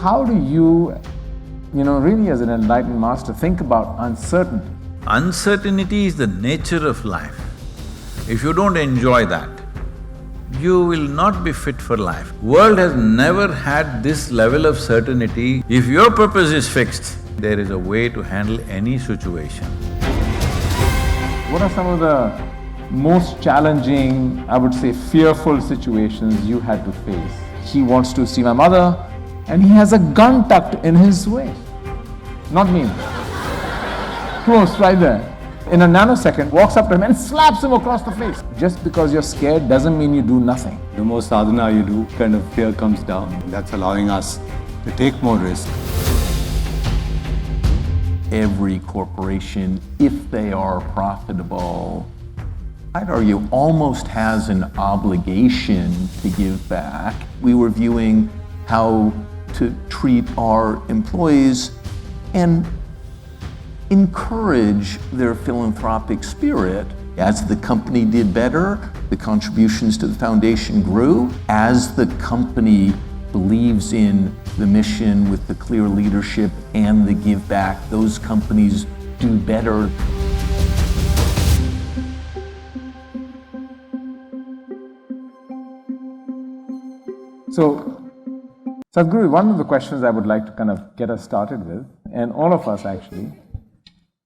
how do you, really as an enlightened master, think about uncertainty? Uncertainty is the nature of life. If you don't enjoy that, you will not be fit for life. World has never had this level of certainty. If your purpose is fixed, there is a way to handle any situation. What are some of the most challenging, I would say fearful situations you had to face? He wants to see my mother and he has a gun tucked in his waist. Not me. Close, right there. In a nanosecond, walks up to him and slaps him across the face. Just because you're scared doesn't mean you do nothing. The more sadhana you do, kind of fear comes down. That's allowing us to take more risk. Every corporation, if they are profitable, I'd argue almost has an obligation to give back. We were viewing how to treat our employees and encourage their philanthropic spirit. As the company did better, the contributions to the foundation grew. As the company believes in the mission with the clear leadership and the give back, those companies do better. So, Sadhguru, one of the questions I would like to kind of get us started with, and all of us actually,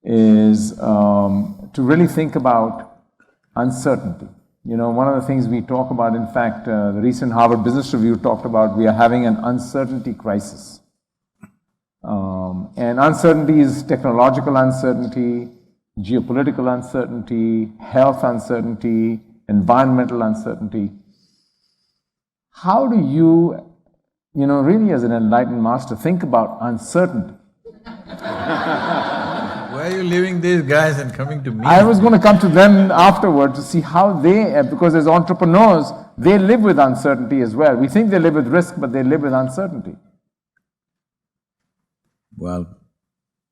is to really think about uncertainty. One of the things we talk about, in fact, the recent Harvard Business Review talked about, we are having an uncertainty crisis. And uncertainty is technological uncertainty, geopolitical uncertainty, health uncertainty, environmental uncertainty. How do you, really as an enlightened master, think about uncertainty? Why are you leaving these guys and coming to me? I was going to come to them afterward to see how they, because as entrepreneurs, they live with uncertainty as well. We think they live with risk, but they live with uncertainty. Well,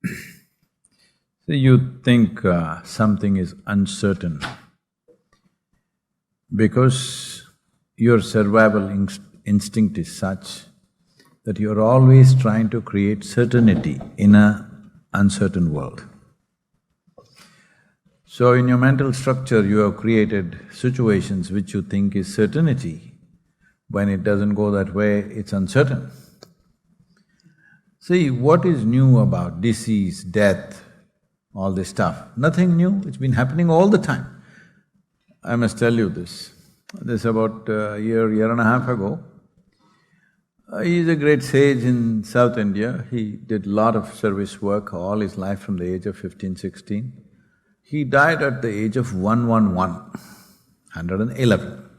so you think something is uncertain because your survival instinct is such that you're always trying to create certainty in an uncertain world. So in your mental structure, you have created situations which you think is certainty. When it doesn't go that way, it's uncertain. See, what is new about disease, death, all this stuff? Nothing new, it's been happening all the time. I must tell you this. This about a year and a half ago. He's a great sage in South India. He did a lot of service work all his life from the age of 15, 16. He died at the age of 111.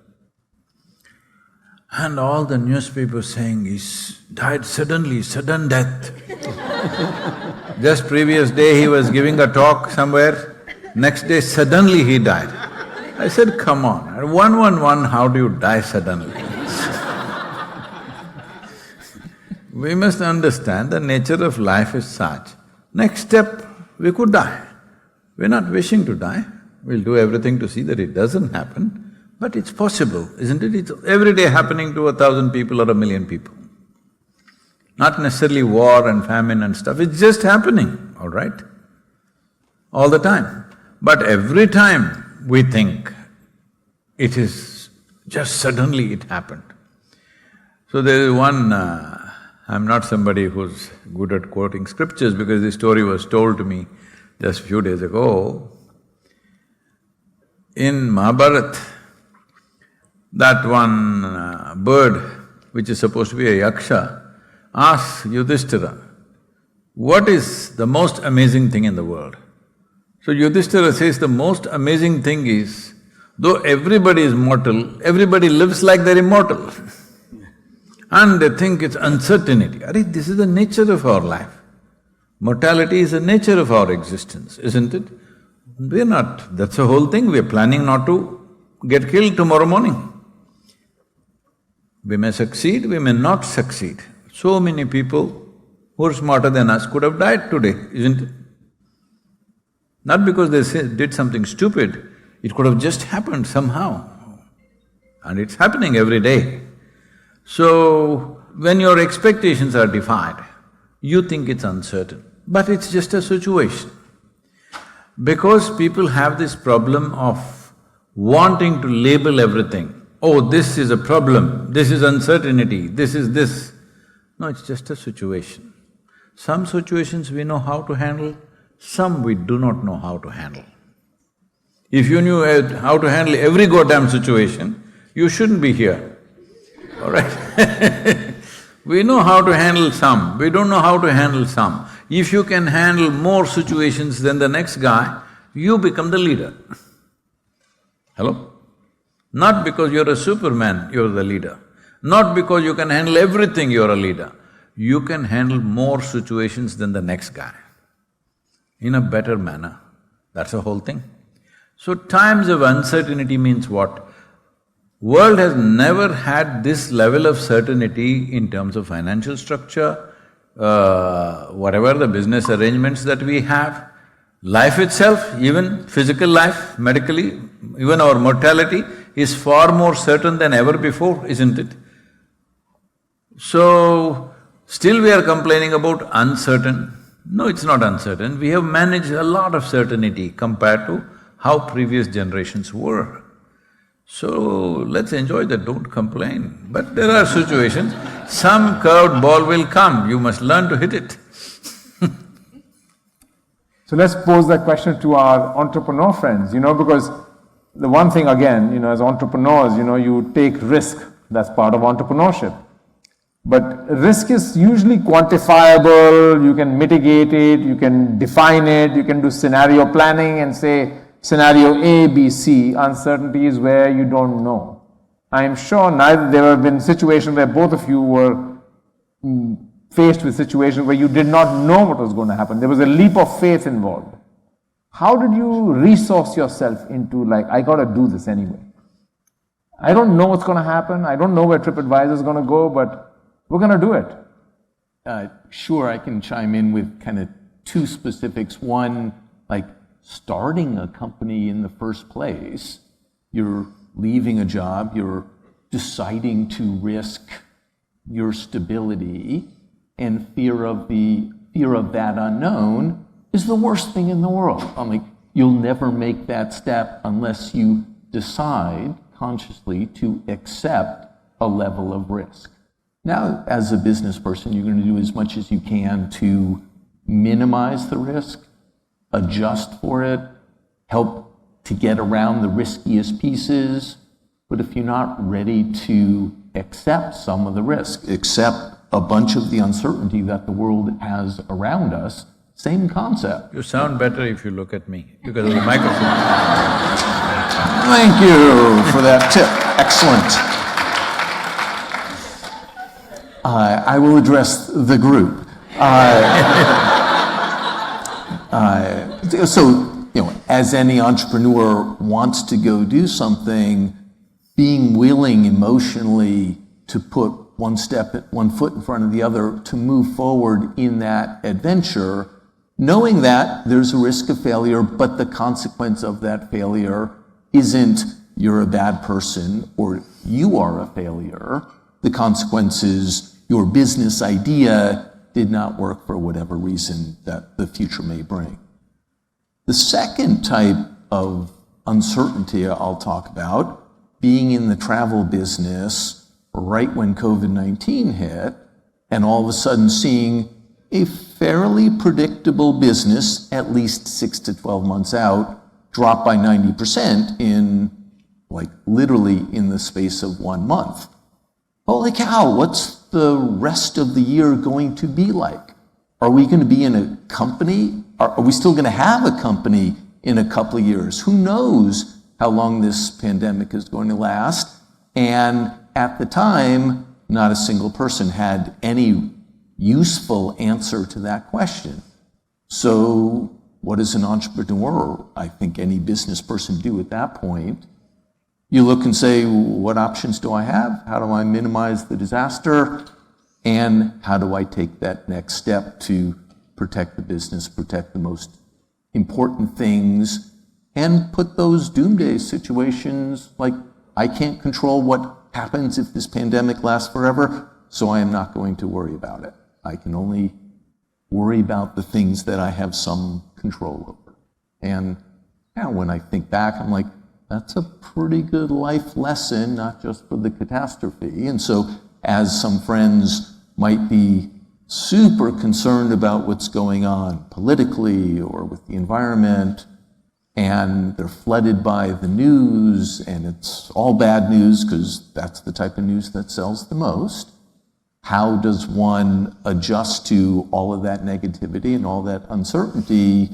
And all the newspapers saying he's died suddenly, sudden death. Just previous day he was giving a talk somewhere, next day suddenly he died. I said, come on, at 111, how do you die suddenly? We must understand the nature of life is such. Next step, we could die. We're not wishing to die, we'll do everything to see that it doesn't happen, but it's possible, isn't it? It's every day happening to 1,000 people or 1,000,000 people. Not necessarily war and famine and stuff, it's just happening, all right? All the time. But every time we think it is just suddenly it happened. So there is one… I'm not somebody who's good at quoting scriptures because this story was told to me just a few days ago. In Mahabharata, that one bird, which is supposed to be a yaksha, asks Yudhishthira, what is the most amazing thing in the world? So Yudhishthira says the most amazing thing is, though everybody is mortal, everybody lives like they're immortal. And they think it's uncertainty. Arey, this is the nature of our life. Mortality is the nature of our existence, isn't it? We're not… that's the whole thing, we're planning not to get killed tomorrow morning. We may succeed, we may not succeed. So many people who are smarter than us could have died today, isn't it? Not because they did something stupid, it could have just happened somehow. And it's happening every day. So, when your expectations are defied, you think it's uncertain, but it's just a situation. Because people have this problem of wanting to label everything, oh, this is a problem, this is uncertainty, this is this. No, it's just a situation. Some situations we know how to handle, some we do not know how to handle. If you knew how to handle every goddamn situation, you shouldn't be here, all right? We know how to handle some, we don't know how to handle some. If you can handle more situations than the next guy, you become the leader. Hello? Not because you're a Superman, you're the leader. Not because you can handle everything, you're a leader. You can handle more situations than the next guy in a better manner. That's the whole thing. So times of uncertainty means what? World has never had this level of certainty in terms of financial structure, whatever the business arrangements that we have, life itself, even physical life, medically, even our mortality is far more certain than ever before, isn't it? So, still we are complaining about uncertain. No, it's not uncertain. We have managed a lot of certainty compared to how previous generations were. So, let's enjoy that, don't complain. But there are situations, some curved ball will come, you must learn to hit it. So let's pose that question to our entrepreneur friends, because the one thing again, as entrepreneurs, you take risk, that's part of entrepreneurship. But risk is usually quantifiable, you can mitigate it, you can define it, you can do scenario planning and say, scenario A, B, C, uncertainty is where you don't know. I am sure there have been situations where both of you were faced with situations where you did not know what was going to happen. There was a leap of faith involved. How did you resource yourself into like, I gotta do this anyway? I don't know what's going to happen, I don't know where Tripadvisor is going to go, but we're going to do it. Sure, I can chime in with kind of two specifics. One, like starting a company in the first place, you're leaving a job, you're deciding to risk your stability, and fear of that unknown is the worst thing in the world. You'll never make that step unless you decide consciously to accept a level of risk. Now, as a business person, you're going to do as much as you can to minimize the risk, adjust for it, help to get around the riskiest pieces. But if you're not ready to accept some of the risk, accept a bunch of the uncertainty that the world has around us, same concept. You sound better if you look at me because of the microphone. Thank you for that tip. Excellent. I will address the group. As any entrepreneur wants to go do something, being willing emotionally to put one foot in front of the other to move forward in that adventure, knowing that there's a risk of failure, but the consequence of that failure isn't you're a bad person or you are a failure. The consequence is your business idea did not work for whatever reason that the future may bring. The second type of uncertainty I'll talk about, being in the travel business right when COVID-19 hit, and all of a sudden seeing a fairly predictable business, at least 6 to 12 months out, drop by 90% in, literally in the space of 1 month. Holy cow, what's the rest of the year going to be like? Are we going to be in a company? Are we still going to have a company in a couple of years? Who knows how long this pandemic is going to last? And at the time, not a single person had any useful answer to that question. So what does an entrepreneur, I think any business person, do at that point? You look and say, what options do I have? How do I minimize the disaster? And how do I take that next step to protect the business, protect the most important things, and put those doomsday situations, like I can't control what happens if this pandemic lasts forever, so I am not going to worry about it. I can only worry about the things that I have some control over. And now when I think back, I'm like, that's a pretty good life lesson, not just for the catastrophe. And so as some friends might be super concerned about what's going on politically or with the environment, and they're flooded by the news, and it's all bad news because that's the type of news that sells the most. How does one adjust to all of that negativity and all that uncertainty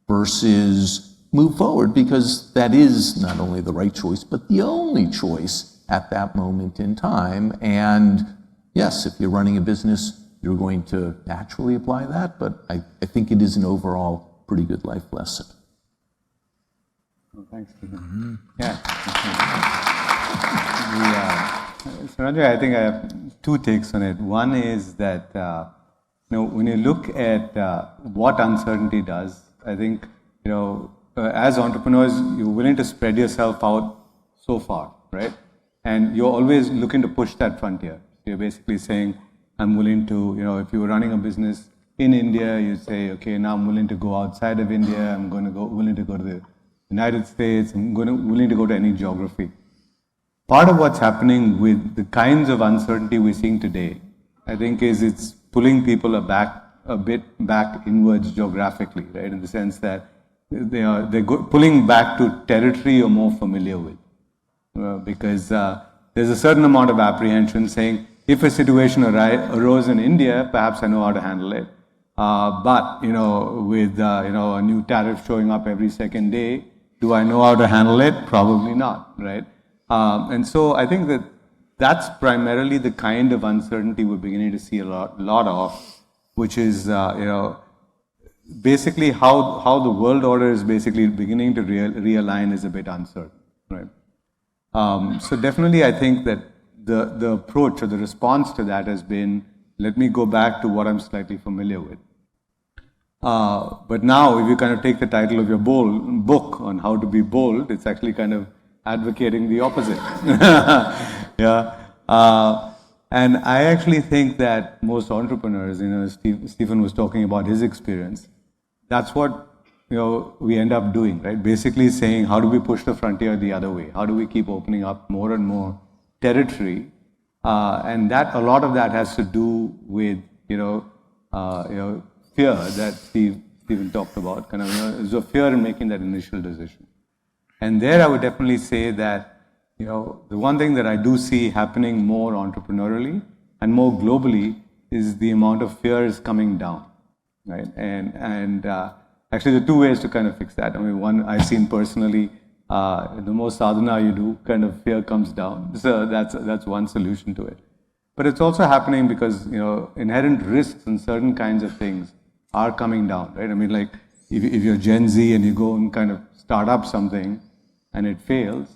versus move forward? Because that is not only the right choice, but the only choice at that moment in time. And yes, if you're running a business, you're going to naturally apply that, but I think it is an overall pretty good life lesson. Oh, thanks, Stephen. Yeah. So Ranjay, I think I have two takes on it. One is that when you look at what uncertainty does, I think as entrepreneurs, you're willing to spread yourself out so far, right? And you're always looking to push that frontier. You're basically saying, I'm willing to, if you were running a business in India, you say, okay, now I'm willing to go outside of India. I'm willing to go to the United States. I'm willing to go to any geography. Part of what's happening with the kinds of uncertainty we're seeing today, I think, is it's pulling people a bit back inwards geographically, right? In the sense that they're pulling back to territory you're more familiar with, because there's a certain amount of apprehension saying, if a situation arose in India, perhaps I know how to handle it. But with a new tariff showing up every second day, do I know how to handle it? Probably not, right? And so I think that's primarily the kind of uncertainty we're beginning to see a lot of, which is basically how the world order is basically beginning to realign is a bit uncertain, right? So definitely I think that the approach or the response to that has been, let me go back to what I'm slightly familiar with. But now, if you kind of take the title of your book on how to be bold, it's actually kind of advocating the opposite. Yeah. And I actually think that most entrepreneurs, Stephen was talking about his experience, that's what we end up doing, right? Basically saying, how do we push the frontier the other way? How do we keep opening up more and more territory? And that a lot of that has to do with fear that Stephen talked about. Kind of, there's a fear in making that initial decision. And there I would definitely say that the one thing that I do see happening more entrepreneurially and more globally is the amount of fear is coming down, right? And actually, there are two ways to kind of fix that. I mean, one I've seen personally, the more sadhana you do, kind of fear comes down. So that's one solution to it. But it's also happening because inherent risks in certain kinds of things are coming down, right? I mean, like if you're Gen Z and you go and kind of start up something and it fails,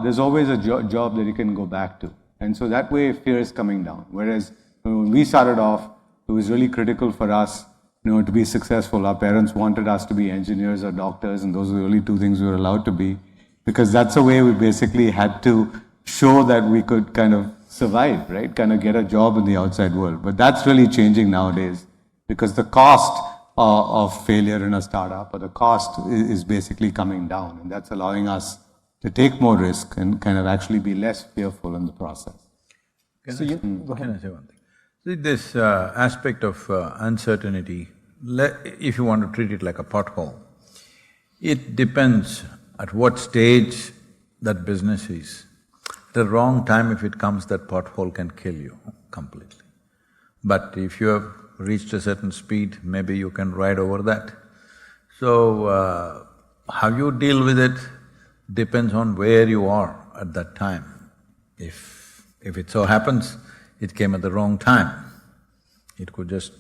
there's always a job that you can go back to. And so that way fear is coming down. Whereas when we started off, it was really critical for us to be successful. Our parents wanted us to be engineers or doctors, and those were the only two things we were allowed to be, because that's the way we basically had to show that we could kind of survive, right? Kind of get a job in the outside world. But that's really changing nowadays, because the cost of failure in a startup, or the cost is basically coming down, and that's allowing us to take more risk and kind of actually be less fearful in the process. Can I say one thing? See, this aspect of uncertainty, if you want to treat it like a pothole, it depends at what stage that business is. At the wrong time, if it comes, that pothole can kill you completely. But if you have reached a certain speed, maybe you can ride over that. So, how you deal with it depends on where you are at that time. If it so happens, it came at the wrong time, it could just…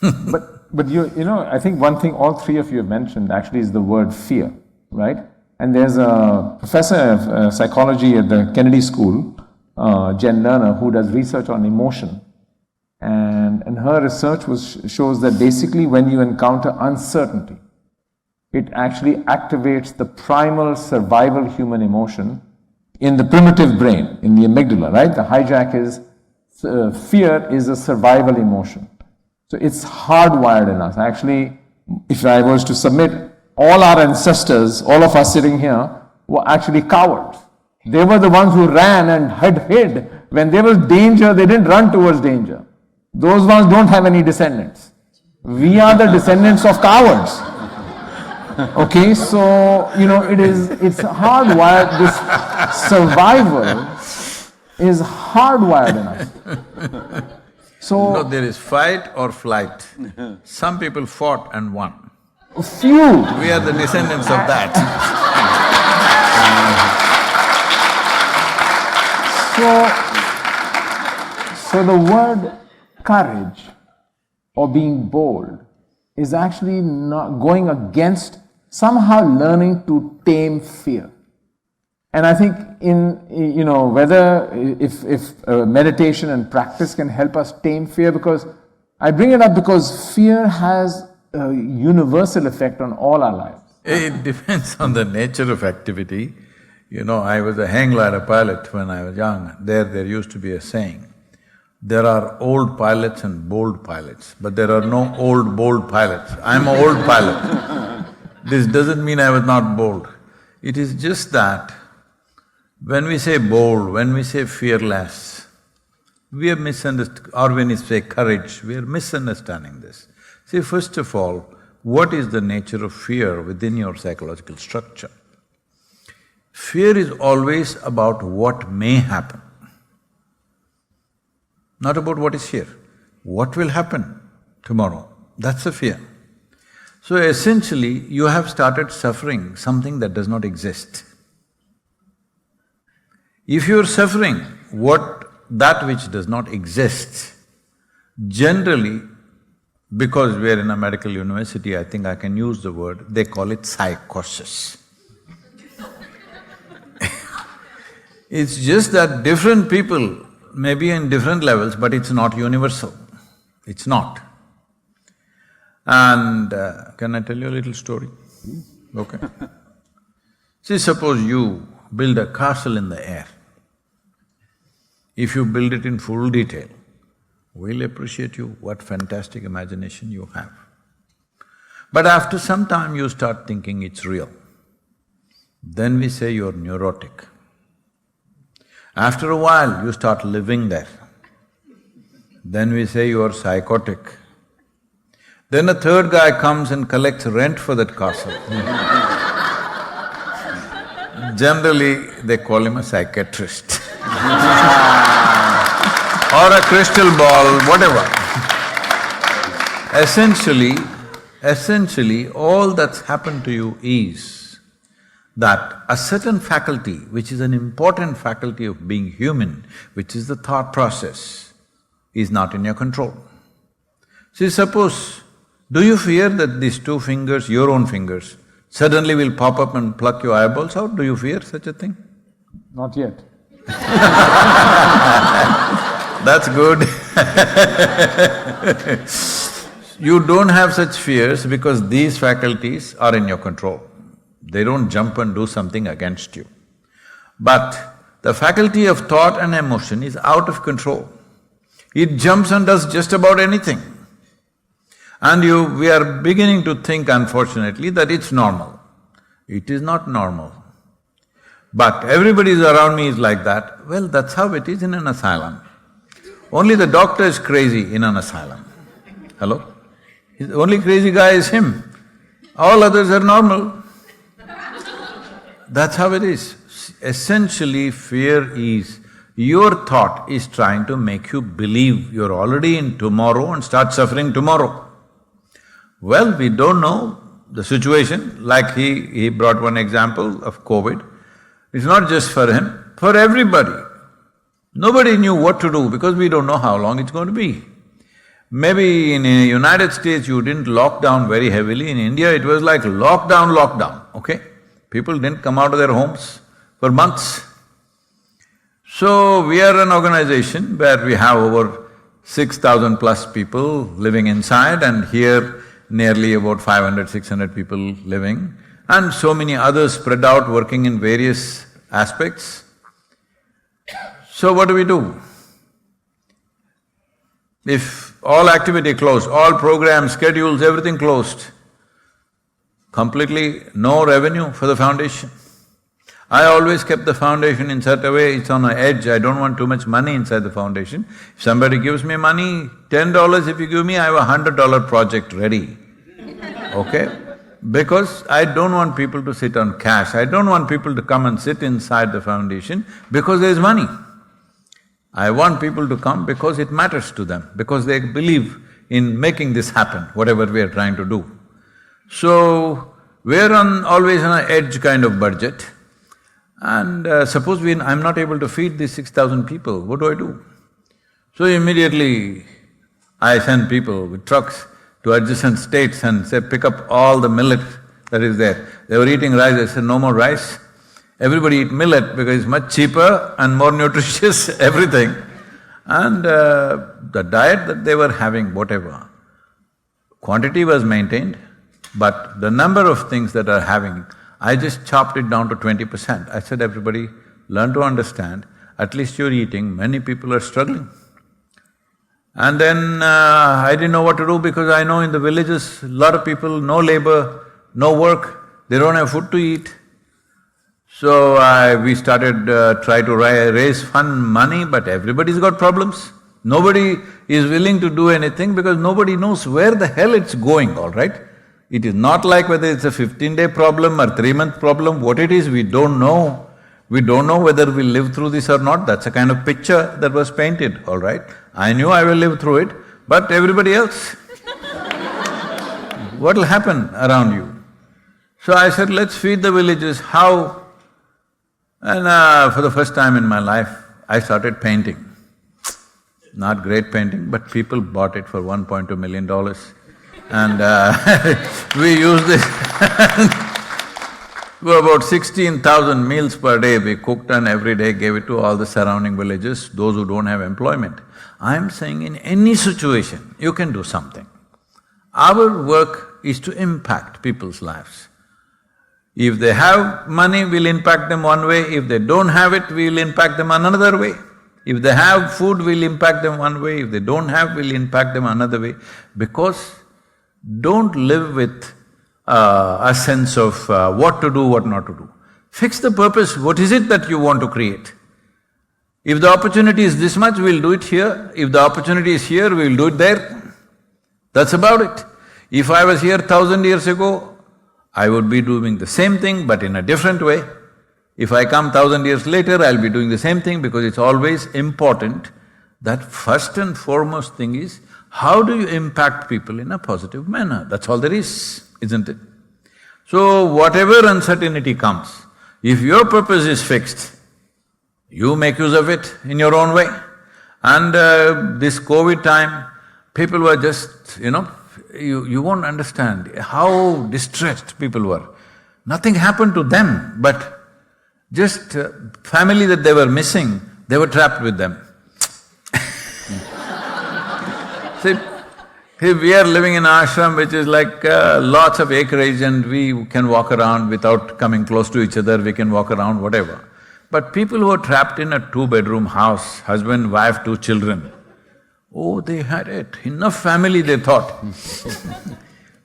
But I think one thing all three of you have mentioned actually is the word fear, right? And there's a professor of psychology at the Kennedy School, Jen Lerner, who does research on emotion. And her research shows that basically when you encounter uncertainty, it actually activates the primal survival human emotion in the primitive brain, in the amygdala, right? The hijack is, fear is a survival emotion. So it's hardwired in us. Actually, if I was to submit, all our ancestors, all of us sitting here, were actually cowards. They were the ones who ran and hid. When there was danger, they didn't run towards danger. Those ones don't have any descendants. We are the descendants of cowards. Okay, so, it's hardwired, this survival is hardwired in us. So, No, there is fight or flight. Some people fought and won. few. We are the descendants of that. So the word courage or being bold is actually not going against somehow learning to tame fear. And I think whether if meditation and practice can help us tame fear, because I bring it up because fear has a universal effect on all our lives. It depends on the nature of activity. I was a hang glider pilot when I was young. There used to be a saying, there are old pilots and bold pilots, but there are no old, bold pilots. I'm an old pilot. This doesn't mean I was not bold. It is just that when we say bold, when we say fearless, we are or when we say courage, we are misunderstanding this. See, first of all, what is the nature of fear within your psychological structure? Fear is always about what may happen, not about what is here. What will happen tomorrow? That's the fear. So essentially, you have started suffering something that does not exist. If you're suffering that which does not exist, generally, because we're in a medical university, I think I can use the word, they call it psychosis. It's just that different people may be in different levels, but it's not universal. It's not. And can I tell you a little story? Okay. See, suppose you build a castle in the air. If you build it in full detail, we'll appreciate you, what fantastic imagination you have. But after some time you start thinking it's real. Then we say you're neurotic. After a while you start living there. Then we say you're psychotic. Then a third guy comes and collects rent for that castle. Generally, they call him a psychiatrist or a crystal ball, whatever. Essentially, all that's happened to you is that a certain faculty, which is an important faculty of being human, which is the thought process, is not in your control. See, suppose, do you fear that these two fingers, your own fingers, suddenly will pop up and pluck your eyeballs out? Do you fear such a thing? Not yet. That's good. You don't have such fears because these faculties are in your control. They don't jump and do something against you. But the faculty of thought and emotion is out of control. It jumps and does just about anything. And we are beginning to think, unfortunately, that it's normal. It is not normal. But everybody around me is like that. Well, that's how it is in an asylum. Only the doctor is crazy in an asylum. Hello? The only crazy guy is him. All others are normal. That's how it is. Essentially, fear is, your thought is trying to make you believe you're already in tomorrow and start suffering tomorrow. Well, we don't know the situation, like he brought one example of COVID. It's not just for him, for everybody. Nobody knew what to do because we don't know how long it's going to be. Maybe in the United States you didn't lock down very heavily, in India it was like lockdown, okay? People didn't come out of their homes for months. So we are an organization where we have over 6,000 plus people living inside, and here nearly about 500, 600 people living, and so many others spread out working in various aspects. So what do we do? If all activity closed, all programs, schedules, everything closed, completely no revenue for the foundation. I always kept the foundation in such a way, it's on an edge, I don't want too much money inside the foundation. If somebody gives me money, $10 if you give me, I have a $100 project ready, okay? Because I don't want people to sit on cash, I don't want people to come and sit inside the foundation because there is money. I want people to come because it matters to them, because they believe in making this happen, whatever we are trying to do. So, we're always on an edge kind of budget. And suppose I'm not able to feed these 6,000 people, what do I do? So immediately I send people with trucks to adjacent states and say, pick up all the millet that is there. They were eating rice, I said, no more rice. Everybody eat millet because it's much cheaper and more nutritious, everything. And the diet that they were having, whatever, quantity was maintained, but the number of things that are having, I just chopped it down to 20%. I said, everybody, learn to understand, at least you're eating, many people are struggling. And then I didn't know what to do because I know in the villages, a lot of people, no labor, no work, they don't have food to eat. So we started try to raise fund money, but everybody's got problems. Nobody is willing to do anything because nobody knows where the hell it's going, all right? It is not like whether it's a 15-day problem or 3-month problem, what it is, we don't know. We don't know whether we'll live through this or not, that's a kind of picture that was painted, all right? I knew I will live through it, but everybody else, what'll happen around you? So I said, let's feed the villages, how? And for the first time in my life, I started painting. Not great painting, but people bought it for $1.2 million. And we used it for about 16,000 meals per day we cooked, and every day gave it to all the surrounding villages, those who don't have employment. I'm saying in any situation, you can do something. Our work is to impact people's lives. If they have money, we'll impact them one way, if they don't have it, we'll impact them another way. If they have food, we'll impact them one way, if they don't have, we'll impact them another way. Because don't live with a sense of what to do, what not to do. Fix the purpose, what is it that you want to create? If the opportunity is this much, we'll do it here. If the opportunity is here, we'll do it there. That's about it. If I was here 1,000 years ago, I would be doing the same thing but in a different way. If I come 1,000 years later, I'll be doing the same thing because it's always important that first and foremost thing is, how do you impact people in a positive manner? That's all there is, isn't it? So whatever uncertainty comes, if your purpose is fixed, you make use of it in your own way. And this COVID time, people were just, you won't understand how distressed people were. Nothing happened to them, but just family that they were missing, they were trapped with them. See, we are living in an ashram which is like lots of acreage and we can walk around without coming close to each other, we can walk around, whatever. But people who are trapped in a 2-bedroom house, husband, wife, 2 children, oh, they had it, enough family they thought.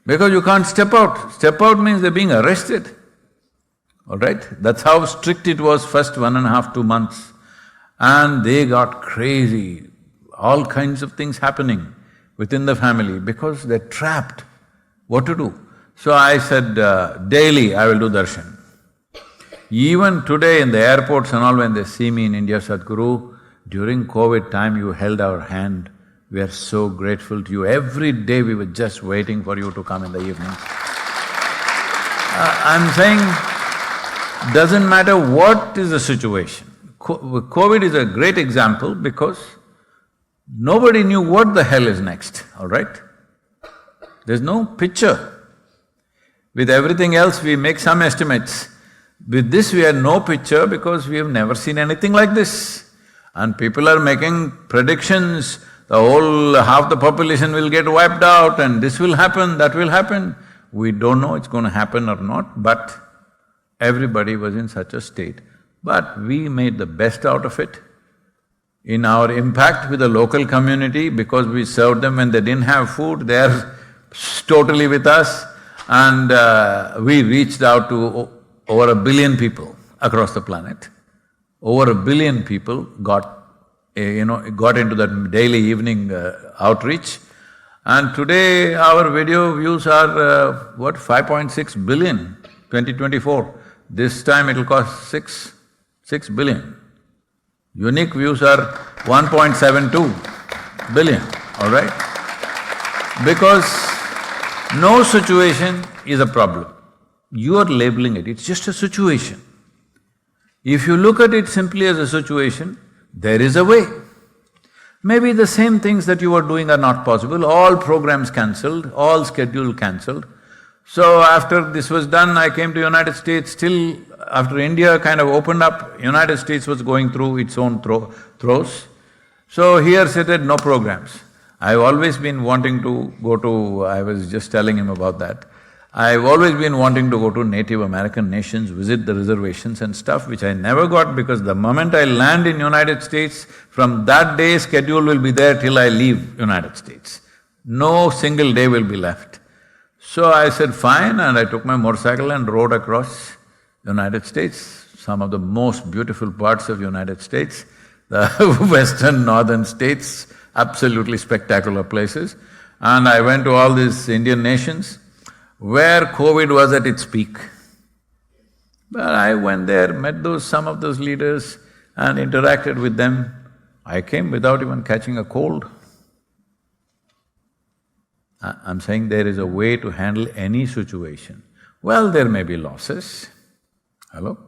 Because you can't step out. Step out means they're being arrested, all right? That's how strict it was first 1.5, 2 months. And they got crazy, all kinds of things happening within the family because they're trapped. What to do? So I said, daily I will do darshan. Even today in the airports and all, when they see me in India, Sadhguru, during COVID time you held our hand, we are so grateful to you. Every day we were just waiting for you to come in the evening. I'm saying, doesn't matter what is the situation. COVID is a great example because nobody knew what the hell is next, all right? There's no picture. With everything else we make some estimates. With this we had no picture because we have never seen anything like this. And people are making predictions, half the population will get wiped out and this will happen, that will happen. We don't know it's going to happen or not, but everybody was in such a state. But we made the best out of it. in our impact with the local community because we served them when they didn't have food, they're totally with us, and we reached out to over 1 billion people across the planet. Over 1 billion people got into that daily evening outreach. And today our video views are 5.6 billion, 2024. This time it'll cost six billion. Unique views are 1.72 billion, all right? Because no situation is a problem. You are labeling it, it's just a situation. If you look at it simply as a situation, there is a way. Maybe the same things that you are doing are not possible, all programs cancelled, all schedule cancelled. So after this was done, I came to United States. Still, after India kind of opened up, United States was going through its own throes. So here said no programs. I've always been wanting to go to… I was just telling him about that. I've always been wanting to go to Native American nations, visit the reservations and stuff, which I never got because the moment I land in United States, from that day schedule will be there till I leave United States. No single day will be left. So I said, fine, and I took my motorcycle and rode across United States, some of the most beautiful parts of United States, the western, northern states, absolutely spectacular places. And I went to all these Indian nations where COVID was at its peak. But I went there, met some of those leaders and interacted with them. I came without even catching a cold. I'm saying there is a way to handle any situation. Well, there may be losses. Hello?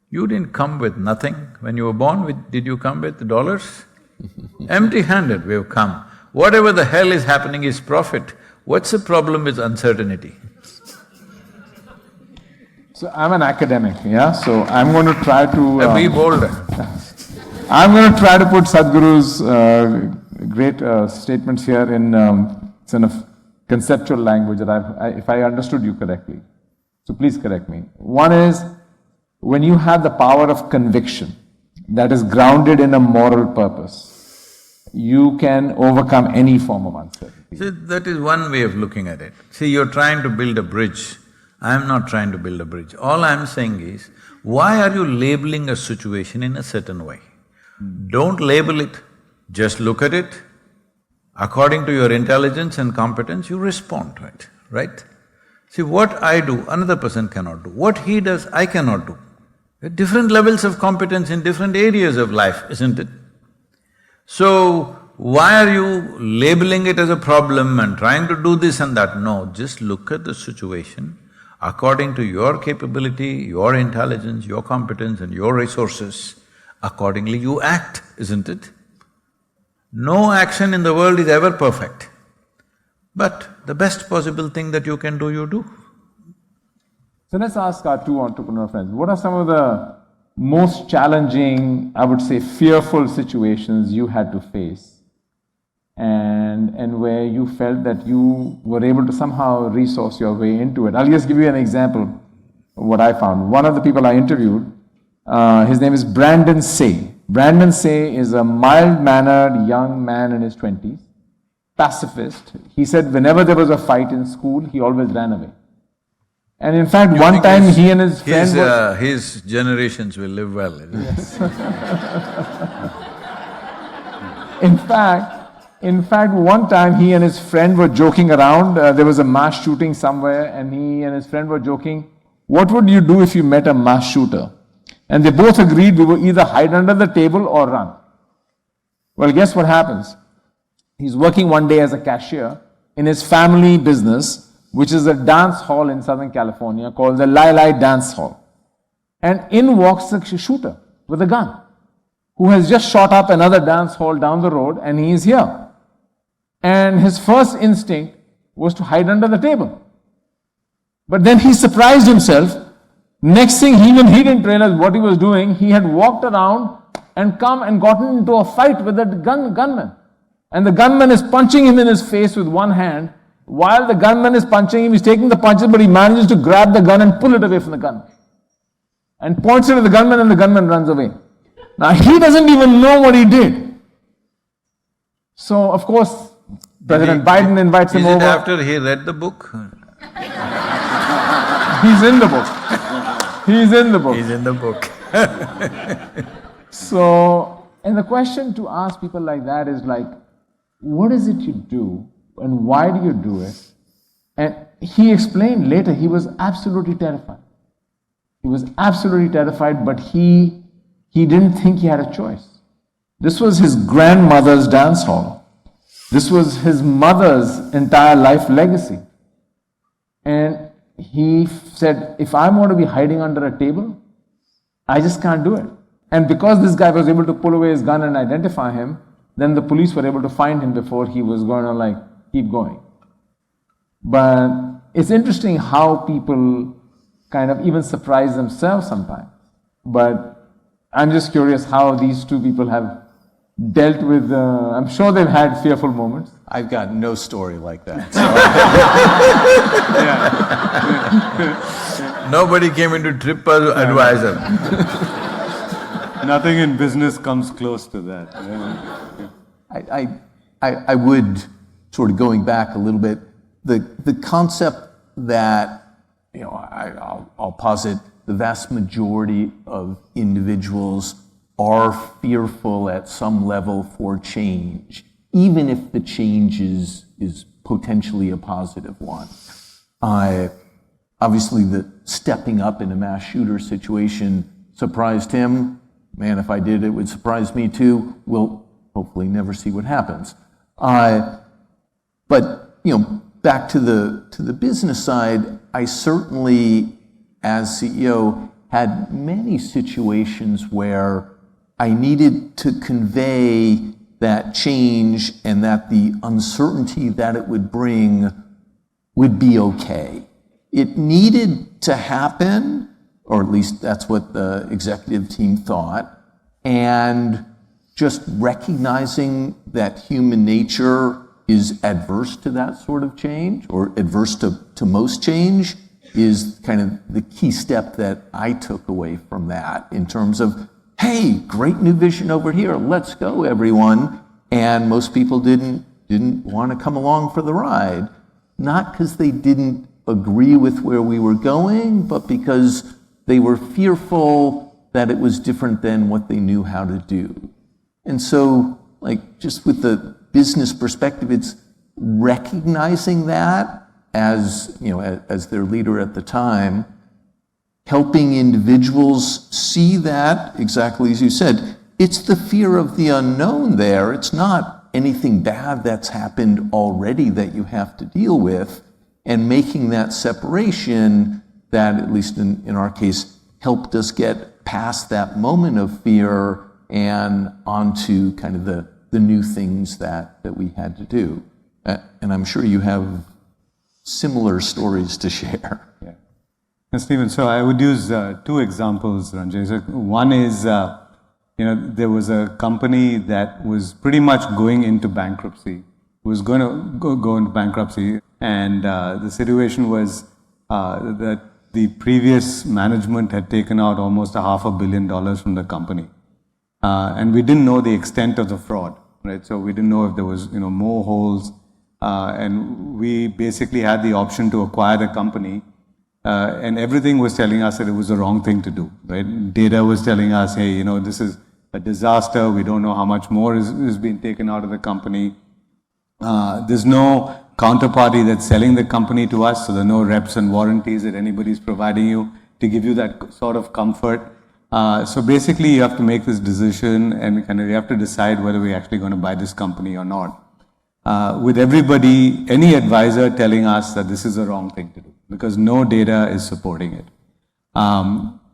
You didn't come with nothing. When you were born, did you come with dollars? Empty-handed we've come. Whatever the hell is happening is profit. What's the problem with uncertainty? So I'm an academic, yeah, so I'm going to try to… Be bolder. I'm going to try to put Sadhguru's great statements here in a conceptual language that if I understood you correctly. So please correct me. One is, when you have the power of conviction that is grounded in a moral purpose, you can overcome any form of uncertainty. See, that is one way of looking at it. See, you're trying to build a bridge. I'm not trying to build a bridge. All I'm saying is, why are you labeling a situation in a certain way? Don't label it, just look at it. According to your intelligence and competence, you respond to it, right? See, what I do, another person cannot do. What he does, I cannot do. There are different levels of competence in different areas of life, isn't it? So, why are you labeling it as a problem and trying to do this and that? No, just look at the situation according to your capability, your intelligence, your competence and your resources. Accordingly you act, isn't it? No action in the world is ever perfect, but the best possible thing that you can do, you do. So let's ask our two entrepreneur friends, what are some of the most challenging, I would say fearful situations you had to face and where you felt that you were able to somehow resource your way into it? I'll just give you an example of what I found. One of the people I interviewed, his name is Brandon Say. Brandon Say is a mild-mannered young man in his 20s, pacifist. He said whenever there was a fight in school, he always ran away. And in fact, one time he and his friend were… his generations will live well, isn't it? Yes. In fact, one time he and his friend were joking around. There was a mass shooting somewhere and he and his friend were joking, what would you do if you met a mass shooter? And they both agreed we would either hide under the table or run. Well, guess what happens? He's working one day as a cashier in his family business, which is a dance hall in Southern California called the Lai Lai Dance Hall. And in walks the shooter with a gun, who has just shot up another dance hall down the road and he is here. And his first instinct was to hide under the table. But then he surprised himself. Next thing, he didn't realize what he was doing. He had walked around and come and gotten into a fight with the gunman. And the gunman is punching him in his face with one hand. While the gunman is punching him, he's taking the punches, but he manages to grab the gun and pull it away from the gunman. And points it at the gunman and the gunman runs away. Now he doesn't even know what he did. So of course, President Biden invites him Is over. it after he read the book? He's in the book. He's in the book. He's in the book. So, and the question to ask people like that is like, what is it you do and why do you do it? And he explained later he was absolutely terrified. He was absolutely terrified, but he didn't think he had a choice. This was his grandmother's dance hall. This was his mother's entire life legacy. And he said, if I'm going to be hiding under a table, I just can't do it. And because this guy was able to pull away his gun and identify him, then the police were able to find him before he was going to like keep going. But it's interesting how people kind of even surprise themselves sometimes. But I'm just curious how these two people have dealt with, I'm sure they've had fearful moments. I've got no story like that. So. Nobody came into Tripadvisor. Nothing in business comes close to that. I would, sort of going back a little bit, the concept that, I'll posit the vast majority of individuals are fearful at some level for change, even if the change is potentially a positive one. Obviously, the stepping up in a mass shooter situation surprised him. Man, if I did, it would surprise me too. We'll hopefully never see what happens. But back to the business side, I certainly, as CEO, had many situations where I needed to convey that change and that the uncertainty that it would bring would be okay. It needed to happen, or at least that's what the executive team thought, and just recognizing that human nature is adverse to that sort of change, or adverse to most change, is kind of the key step that I took away from that in terms of, hey, great new vision over here, let's go everyone. And most people didn't want to come along for the ride, not because they didn't agree with where we were going, but because they were fearful that it was different than what they knew how to do. And so, like, just with the business perspective, it's recognizing that as their leader at the time, helping individuals see that, exactly as you said, it's the fear of the unknown there. It's not anything bad that's happened already that you have to deal with, and making that separation that, at least in our case, helped us get past that moment of fear and onto kind of the new things that we had to do. And I'm sure you have similar stories to share. Yeah. And Stephen, so I would use two examples, Ranjay. So one is, there was a company that was pretty much going into bankruptcy, was going to go into bankruptcy, and the situation was that the previous management had taken out almost $500 million from the company. And we didn't know the extent of the fraud, right? So we didn't know if there was, more holes. And we basically had the option to acquire the company. And everything was telling us that it was the wrong thing to do, right? Data was telling us, hey, this is a disaster. We don't know how much more is being taken out of the company. There's no counterparty that's selling the company to us, so there are no reps and warranties that anybody's providing you to give you that sort of comfort. So basically, you have to make this decision, and kind of you have to decide whether we're actually going to buy this company or not. With everybody, any advisor telling us that this is the wrong thing to do, because no data is supporting it.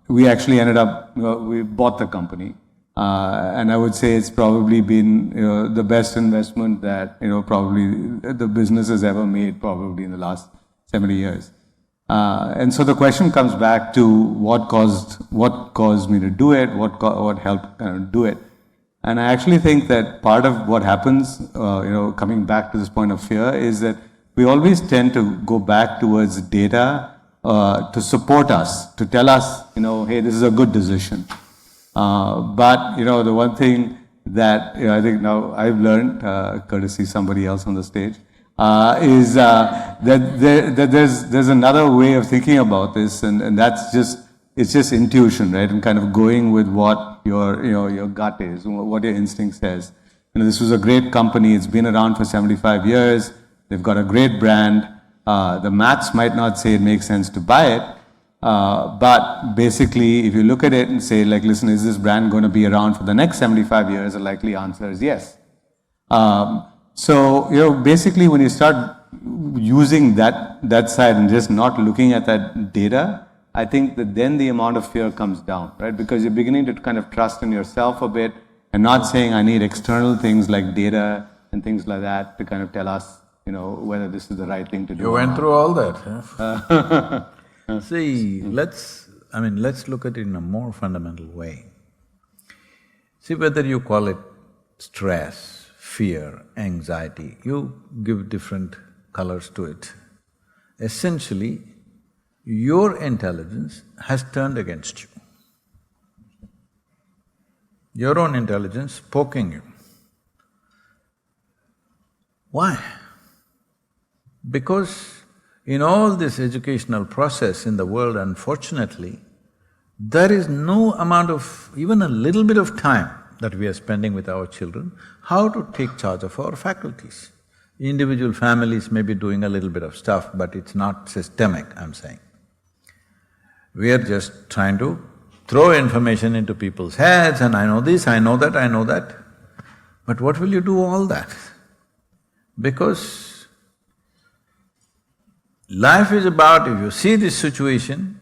We actually ended up, we bought the company. And I would say it's probably been the best investment that probably the business has ever made, probably in the last 70 years. And so the question comes back to what caused me to do it, what helped do it. And I actually think that part of what happens, coming back to this point of fear, is that we always tend to go back towards data to support us, to tell us, hey, this is a good decision. But, the one thing that, I think now I've learned, courtesy somebody else on the stage, is that there's another way of thinking about this, and that's just, it's just intuition, right? And kind of going with what your gut is, what your instinct says. This was a great company. It's been around for 75 years. They've got a great brand. The maths might not say it makes sense to buy it, but basically, if you look at it and say, like, listen, is this brand going to be around for the next 75 years? The likely answer is yes. So, basically, when you start using that side and just not looking at that data, I think that then the amount of fear comes down, right? Because you're beginning to kind of trust in yourself a bit and not saying I need external things like data and things like that to kind of tell us, whether this is the right thing to do. You went through all that, huh? See, let's look at it in a more fundamental way. See, whether you call it stress, fear, anxiety, you give different colors to it. Essentially, your intelligence has turned against you. Your own intelligence poking you. Why? Because in all this educational process in the world, unfortunately, there is no amount of, even a little bit of time that we are spending with our children, how to take charge of our faculties. Individual families may be doing a little bit of stuff, but it's not systemic, I'm saying. We are just trying to throw information into people's heads, and I know this, I know that, I know that. But what will you do all that? Because life is about, if you see this situation,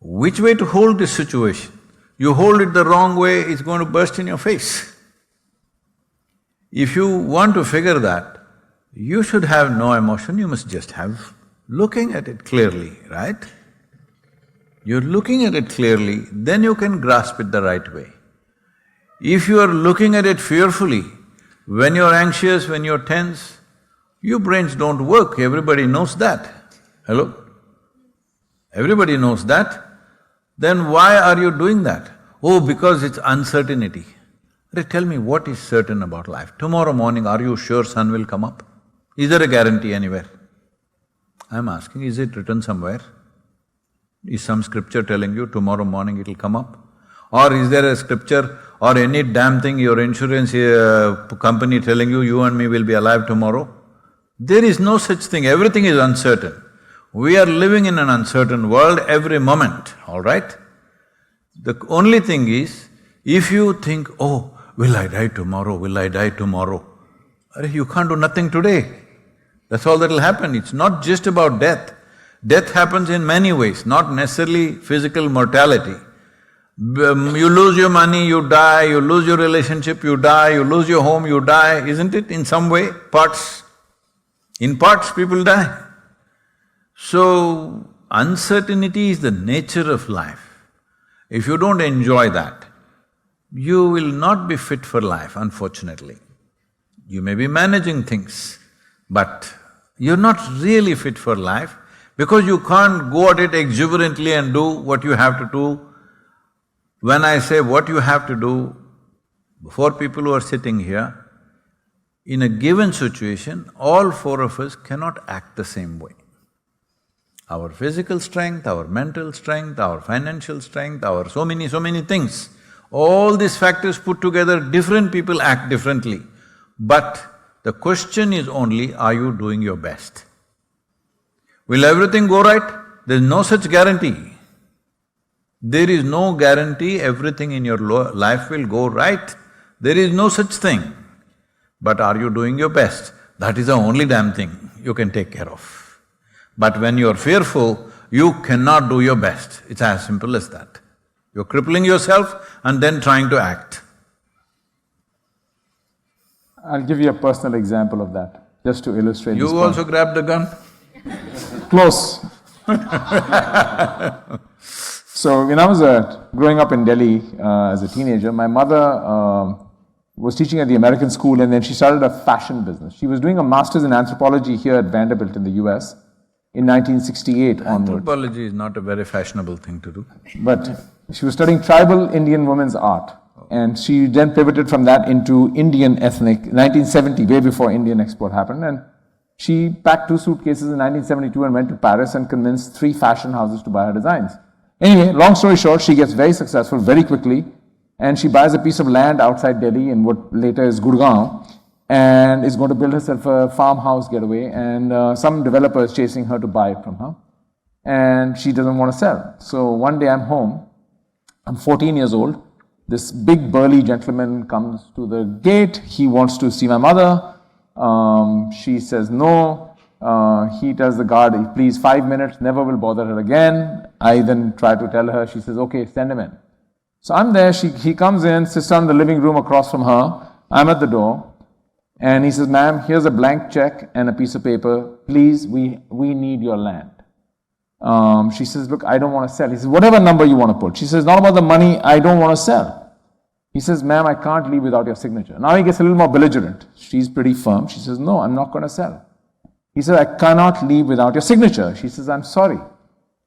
which way to hold this situation. You hold it the wrong way, it's going to burst in your face. If you want to figure that, you should have no emotion, you must just have looking at it clearly, right? You're looking at it clearly, then you can grasp it the right way. If you are looking at it fearfully, when you're anxious, when you're tense, your brains don't work, everybody knows that. Hello? Everybody knows that. Then why are you doing that? Oh, because it's uncertainty. Tell me, what is certain about life? Tomorrow morning, are you sure sun will come up? Is there a guarantee anywhere? I'm asking, is it written somewhere? Is some scripture telling you tomorrow morning it'll come up? Or is there a scripture or any damn thing your insurance company telling you and me will be alive tomorrow? There is no such thing, everything is uncertain. We are living in an uncertain world every moment, all right? The only thing is, if you think, oh, will I die tomorrow, will I die tomorrow? You can't do nothing today. That's all that'll happen. It's not just about death. Death happens in many ways, not necessarily physical mortality. You lose your money, you die, you lose your relationship, you die, you lose your home, you die, isn't it? In some way, parts. In parts, people die. So, uncertainty is the nature of life. If you don't enjoy that, you will not be fit for life, unfortunately. You may be managing things, but you're not really fit for life because you can't go at it exuberantly and do what you have to do. When I say what you have to do, for people who are sitting here, in a given situation, all four of us cannot act the same way. Our physical strength, our mental strength, our financial strength, our so many things, all these factors put together, different people act differently. But the question is only, are you doing your best? Will everything go right? There's no such guarantee. There is no guarantee everything in your life will go right. There is no such thing. But are you doing your best? That is the only damn thing you can take care of. But when you're fearful, you cannot do your best. It's as simple as that. You're crippling yourself and then trying to act. I'll give you a personal example of that, just to illustrate this You point. also grabbed the gun? Close. So when I was growing up in Delhi as a teenager, my mother was teaching at the American school, and then she started a fashion business. She was doing a master's in anthropology here at Vanderbilt in the US. in 1968 onwards. Anthropology is not a very fashionable thing to do. But she was studying tribal Indian women's art. And she then pivoted from that into Indian ethnic, 1970, way before Indian export happened. And she packed 2 suitcases in 1972 and went to Paris and convinced 3 fashion houses to buy her designs. Anyway, long story short, she gets very successful very quickly. And she buys a piece of land outside Delhi in what later is Gurgaon, and is going to build herself a farmhouse getaway, and some developer is chasing her to buy it from her, and she doesn't want to sell. So one day I'm home, I'm 14 years old, this big burly gentleman comes to the gate, he wants to see my mother, she says no, he tells the guard, please 5 minutes, never will bother her again. I then try to tell her, she says okay, send him in. So I'm there, he comes in, sits down in the living room across from her, I'm at the door, and he says, ma'am, here's a blank check and a piece of paper, please, we need your land. She says, look, I don't want to sell. He says, whatever number you want to put. She says, not about the money, I don't want to sell. He says, ma'am, I can't leave without your signature. Now he gets a little more belligerent. She's pretty firm. She says, no, I'm not going to sell. He says, I cannot leave without your signature. She says, I'm sorry.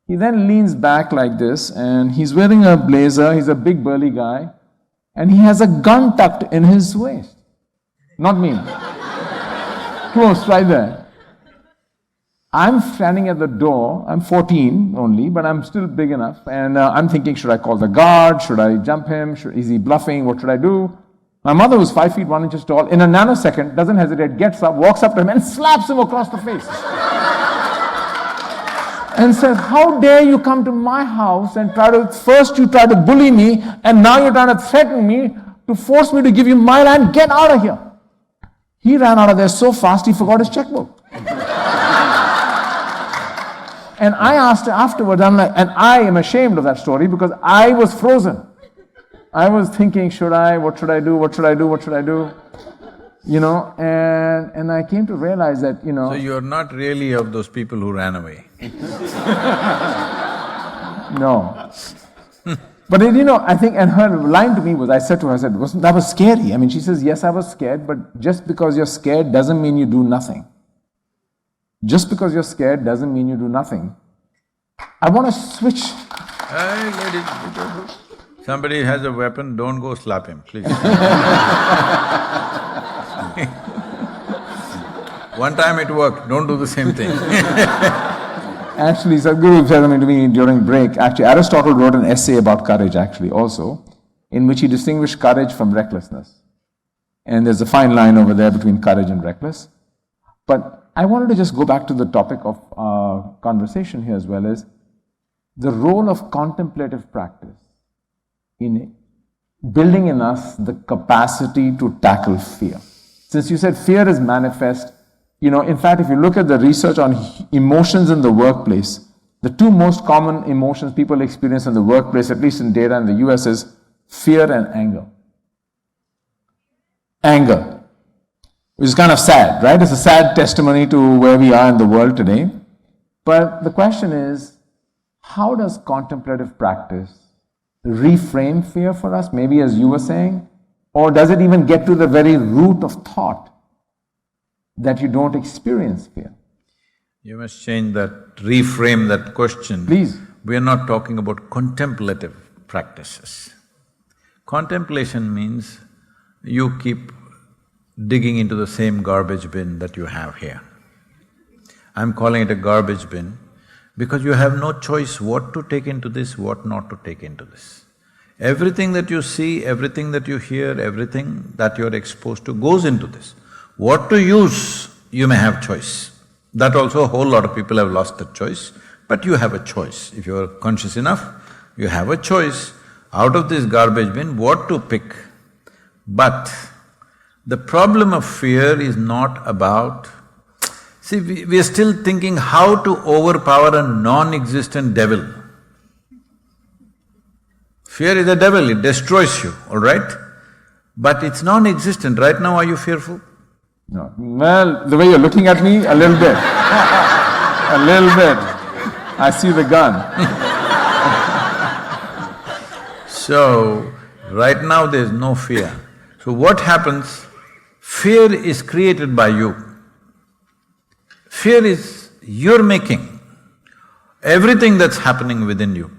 He then leans back like this, and he's wearing a blazer, he's a big burly guy, and he has a gun tucked in his waist. Not me. Close, right there. I'm standing at the door, I'm 14 only, but I'm still big enough, and I'm thinking, should I call the guard, should I jump him, is he bluffing, what should I do? My mother, who's 5 feet 1 inch tall, in a nanosecond, doesn't hesitate, gets up, walks up to him and slaps him across the face. And says, how dare you come to my house and first you try to bully me, and now you're trying to threaten me to force me to give you my land, get out of here. He ran out of there so fast he forgot his checkbook. And I asked her afterwards, and I am ashamed of that story because I was frozen. I was thinking, what should I do? You know, and I came to realize that, you know. So you're not really of those people who ran away. No. But you know, I think, and her line to me was, I said to her, that was scary. I mean, she says, yes, I was scared, but just because you're scared doesn't mean you do nothing. Just because you're scared doesn't mean you do nothing. I want to switch. Hey, ladies, be careful. Somebody has a weapon, don't go slap him, please. One time it worked, don't do the same thing. Actually, Sadhguru said something to me during break. Actually, Aristotle wrote an essay about courage, actually, also, in which he distinguished courage from recklessness. And there's a fine line over there between courage and reckless. But I wanted to just go back to the topic of our conversation here as well, as the role of contemplative practice in building in us the capacity to tackle fear. Since you said fear is manifest, you know, in fact, if you look at the research on emotions in the workplace, the 2 most common emotions people experience in the workplace, at least in data in the US, is fear and anger. Anger, which is kind of sad, right? It's a sad testimony to where we are in the world today. But the question is, how does contemplative practice reframe fear for us, maybe as you were saying? Or does it even get to the very root of thought that you don't experience fear? You must change that, reframe that question. Please. We are not talking about contemplative practices. Contemplation means you keep digging into the same garbage bin that you have here. I'm calling it a garbage bin because you have no choice what to take into this, what not to take into this. Everything that you see, everything that you hear, everything that you're exposed to goes into this. What to use, you may have choice. That also a whole lot of people have lost that choice, but you have a choice. If you're conscious enough, you have a choice out of this garbage bin what to pick. But the problem of fear is not about… See, we are still thinking how to overpower a non-existent devil. Fear is a devil, it destroys you, all right? But it's non-existent. Right now, are you fearful? No. Well, the way you're looking at me, a little bit. A little bit. I see the gun. So, right now there's no fear. So what happens? Fear is created by you. Fear is you're making. Everything that's happening within you,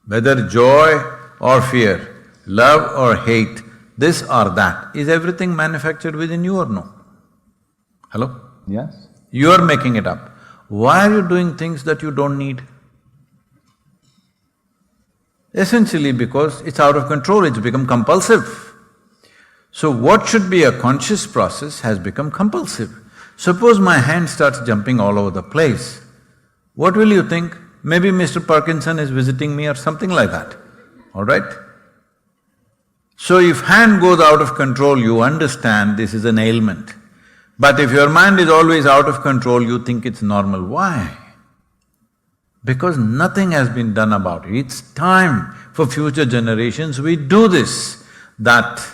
whether joy or fear, love or hate, this or that, is everything manufactured within you or no? Hello? Yes. You are making it up. Why are you doing things that you don't need? Essentially because it's out of control, it's become compulsive. So what should be a conscious process has become compulsive. Suppose my hand starts jumping all over the place, what will you think? Maybe Mr. Parkinson is visiting me or something like that, all right? So if hand goes out of control, you understand this is an ailment. But if your mind is always out of control, you think it's normal. Why? Because nothing has been done about it. It's time for future generations we do this, that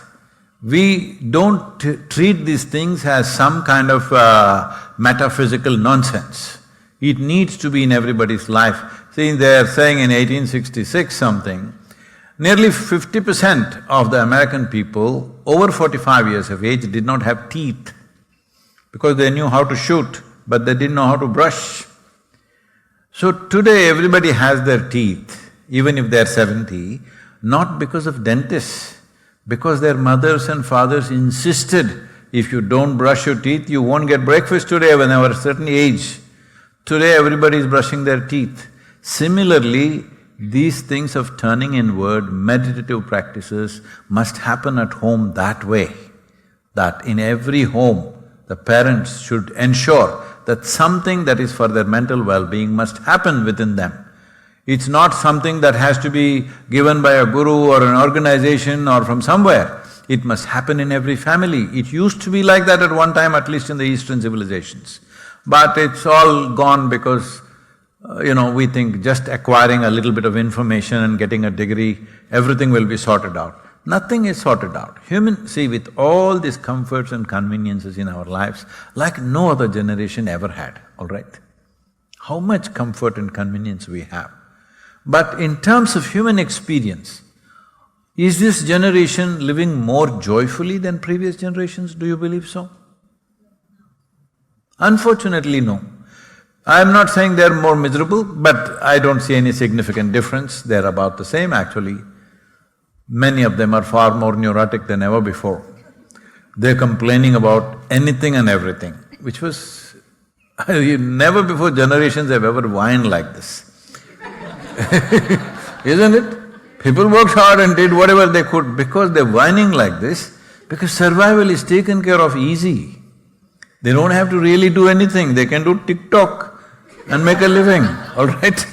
we don't treat these things as some kind of metaphysical nonsense. It needs to be in everybody's life. See, they're saying in 1866 something, nearly 50% of the American people over 45 years of age did not have teeth because they knew how to shoot, but they didn't know how to brush. So today everybody has their teeth, even if they're 70, not because of dentists, because their mothers and fathers insisted, if you don't brush your teeth, you won't get breakfast today when they were a certain age. Today everybody is brushing their teeth. Similarly, these things of turning inward, meditative practices must happen at home that way, that in every home, the parents should ensure that something that is for their mental well-being must happen within them. It's not something that has to be given by a guru or an organization or from somewhere. It must happen in every family. It used to be like that at one time, at least in the Eastern civilizations. But it's all gone because, we think just acquiring a little bit of information and getting a degree, everything will be sorted out. Nothing is sorted out. See, with all these comforts and conveniences in our lives, like no other generation ever had, all right? How much comfort and convenience we have. But in terms of human experience, is this generation living more joyfully than previous generations? Do you believe so? Unfortunately, no. I'm not saying they're more miserable, but I don't see any significant difference. They're about the same actually. Many of them are far more neurotic than ever before. They're complaining about anything and everything, which was… never before generations have ever whined like this. Isn't it? People worked hard and did whatever they could because they're whining like this, because survival is taken care of easy. They don't have to really do anything, they can do TikTok and make a living, all right?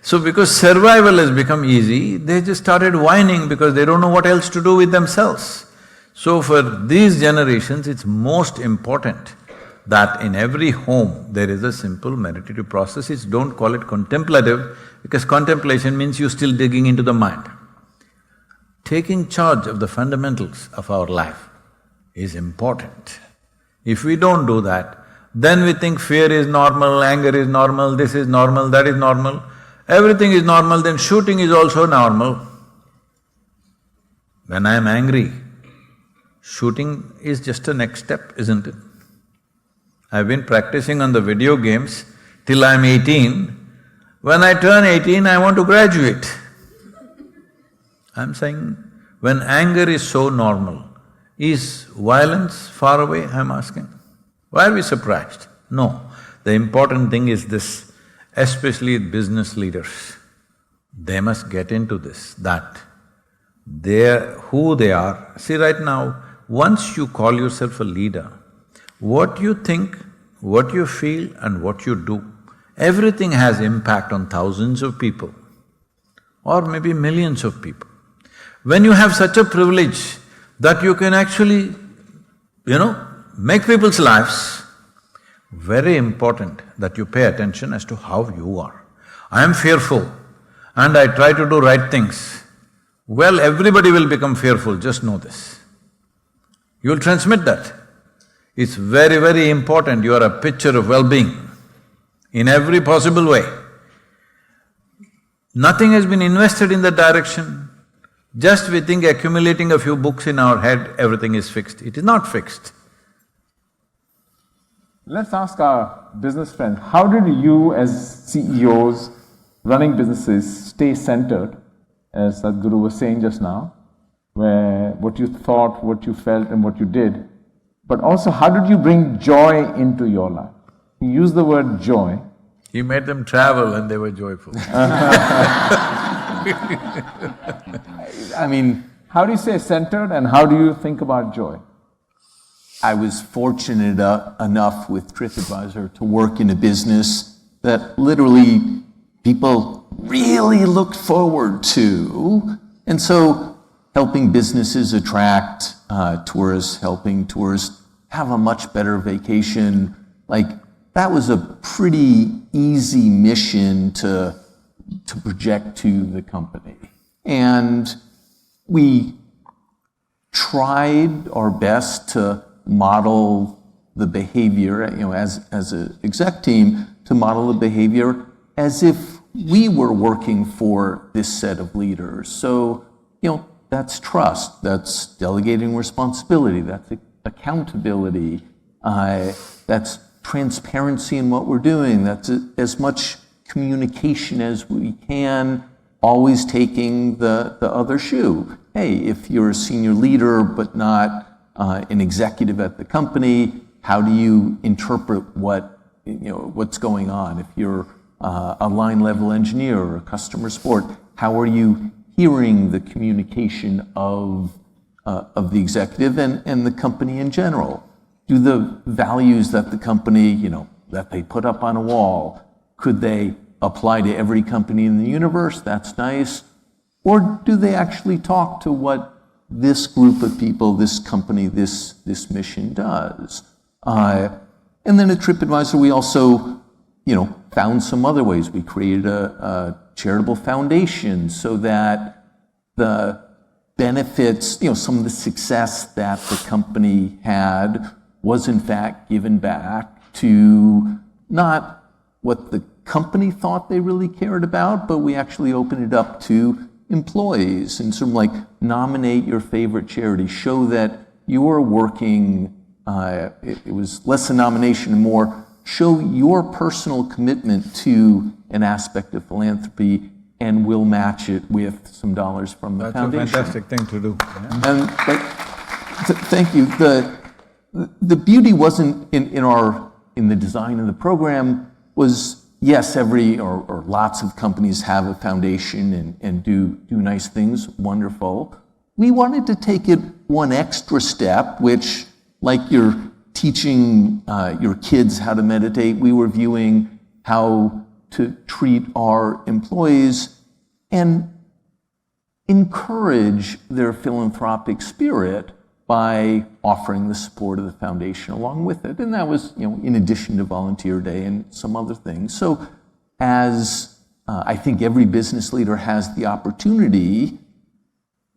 So because survival has become easy, they just started whining because they don't know what else to do with themselves. So for these generations, it's most important that in every home there is a simple meditative process. Don't call it contemplative, because contemplation means you're still digging into the mind. Taking charge of the fundamentals of our life is important. If we don't do that, then we think fear is normal, anger is normal, this is normal, that is normal. Everything is normal, then shooting is also normal. When I am angry, shooting is just a next step, isn't it? I've been practicing on the video games till I'm 18. When I turn 18, I want to graduate. I'm saying, when anger is so normal, is violence far away, I'm asking? Why are we surprised? No. The important thing is this, especially business leaders, they must get into this, that who they are. See, right now, once you call yourself a leader, what you think, what you feel and what you do, everything has impact on thousands of people or maybe millions of people. When you have such a privilege that you can actually, make people's lives, very important that you pay attention as to how you are. I am fearful and I try to do right things. Well, everybody will become fearful, just know this. You will transmit that. It's very, very important. You are a picture of well-being in every possible way. Nothing has been invested in that direction. Just we think accumulating a few books in our head, everything is fixed. It is not fixed. Let's ask our business friends, how did you as CEOs running businesses stay centered, as Sadhguru was saying just now, where what you thought, what you felt and what you did, but also how did you bring joy into your life? You use the word joy. He made them travel and they were joyful. I mean, How do you say centered and how do you think about joy? I was fortunate enough with Tripadvisor to work in a business that literally people really looked forward to. And so helping businesses attract tourists, helping tourists have a much better vacation, like that was a pretty easy mission to project to the company. And we tried our best to model the behavior, as an exec team, to model the behavior as if we were working for this set of leaders. So, that's trust, that's delegating responsibility, that's accountability, that's transparency in what we're doing, that's as much communication as we can, always taking the other shoe. Hey, if you're a senior leader but not an executive at the company, how do you interpret what's going on? If you're a line level engineer or a customer support, how are you hearing the communication of the executive and the company in general? Do the values that the company, that they put up on a wall, could they apply to every company in the universe? That's nice. Or do they actually talk to what this group of people, this company, this mission does? And then at Tripadvisor, we also, found some other ways. We created a charitable foundation so that the benefits, some of the success that the company had was in fact given back to not what the company thought they really cared about, but we actually opened it up to employees and sort of like nominate your favorite charity, show that you are working, it was less a nomination and more, show your personal commitment to an aspect of philanthropy and we'll match it with some dollars from the foundation. That's a fantastic thing to do. And thank you. The beauty wasn't in the design of the program was, yes, or lots of companies have a foundation and do nice things, wonderful. We wanted to take it one extra step, which, like you're teaching your kids how to meditate, we were viewing how to treat our employees and encourage their philanthropic spirit by offering the support of the foundation along with it. And that was, in addition to Volunteer Day and some other things. So as I think every business leader has the opportunity,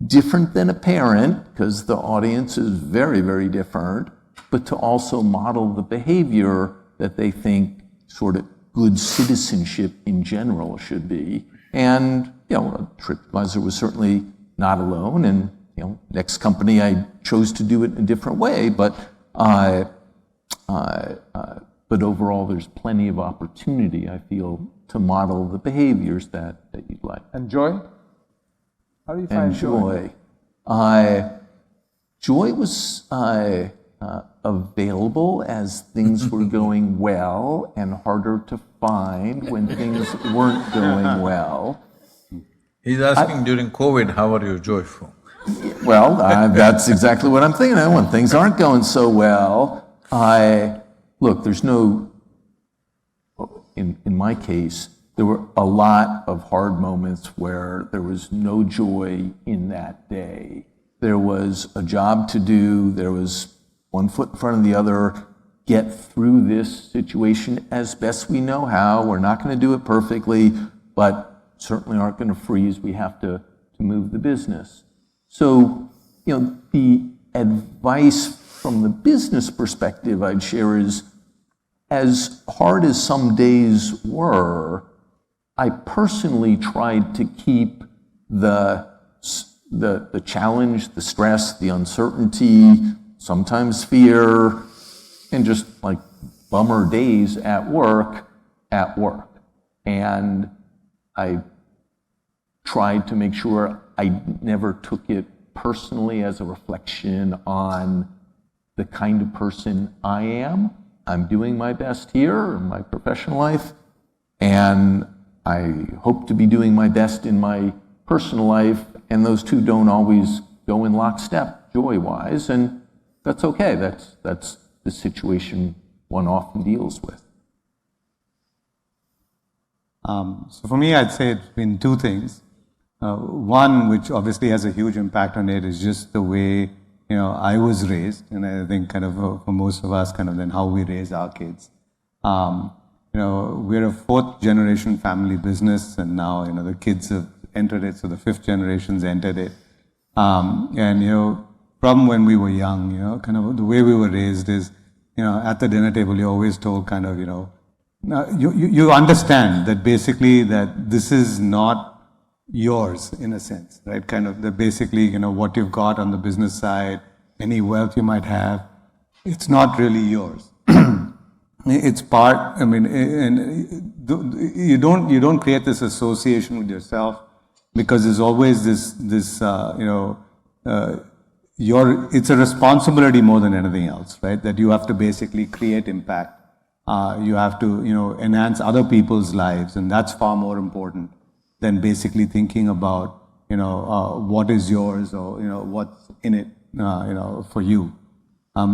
different than a parent, because the audience is very, very different, but to also model the behavior that they think sort of good citizenship in general should be. And, Tripadvisor was certainly not alone, and next company I chose to do it in a different way, but overall there's plenty of opportunity, I feel, to model the behaviors that you'd like. And joy? How do you find joy? Joy was available as things were going well and harder to find when things weren't going well. He's asking during COVID, how are you joyful? Well, that's exactly what I'm thinking of. When things aren't going so well, look, there's no, in my case, there were a lot of hard moments where there was no joy in that day. There was a job to do, there was one foot in front of the other, get through this situation as best we know how. We're not going to do it perfectly, but certainly aren't going to freeze. We have to move the business. So, the advice from the business perspective I'd share is, as hard as some days were, I personally tried to keep the challenge, the stress, the uncertainty, sometimes fear, and just like bummer days at work. And I tried to make sure I never took it personally as a reflection on the kind of person I am. I'm doing my best here in my professional life, and I hope to be doing my best in my personal life, and those two don't always go in lockstep joy-wise, and that's okay. That's the situation one often deals with. So for me, I'd say it's been two things. One, which obviously has a huge impact on it, is just the way I was raised, and I think kind of for most of us, kind of then how we raise our kids. We're a fourth generation family business, and now the kids have entered it, so the fifth generation's entered it. From when we were young, kind of the way we were raised is, at the dinner table, you're always told kind of, you understand that basically that this is not yours in a sense, right? Kind of the basically, what you've got on the business side, any wealth you might have, it's not really yours. It's part, and you don't create this association with yourself because there's always this it's a responsibility more than anything else, right? That you have to basically create impact. You have to, enhance other people's lives, and that's far more important than basically thinking about, what is yours or, what's in it, for you.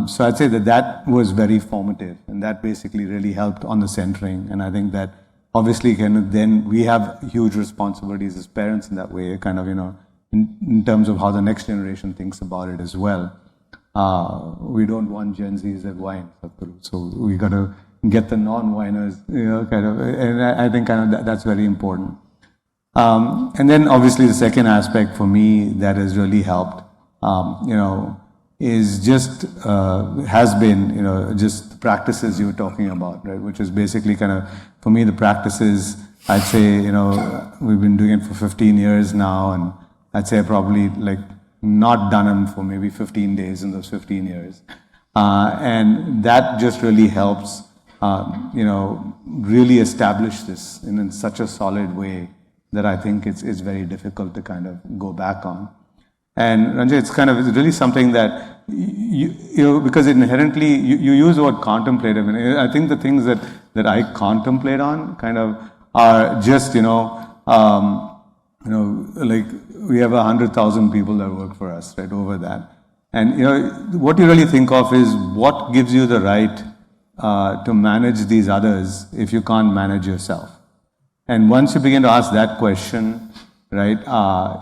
So I'd say that was very formative, and that basically really helped on the centering. And I think that obviously then we have huge responsibilities as parents in that way, kind of, in terms of how the next generation thinks about it as well. We don't want Gen Zs that whine, so we got to get the non-whiners, kind of, and I think kind of that's very important. And then obviously the second aspect for me that has really helped, is just, has been, just the practices you were talking about, right? Which is basically kind of, for me, the practices, I'd say, we've been doing it for 15 years now, and I'd say probably like not done them for maybe 15 days in those 15 years. And that just really helps, really establish this in such a solid way that I think it's very difficult to kind of go back on. And Ranjay, it's really something that because inherently you use the word contemplative, and I think the things that I contemplate on kind of are just like we have 100,000 people that work for us, right, over that. And what you really think of is what gives you the right to manage these others if you can't manage yourself. And once you begin to ask that question, right,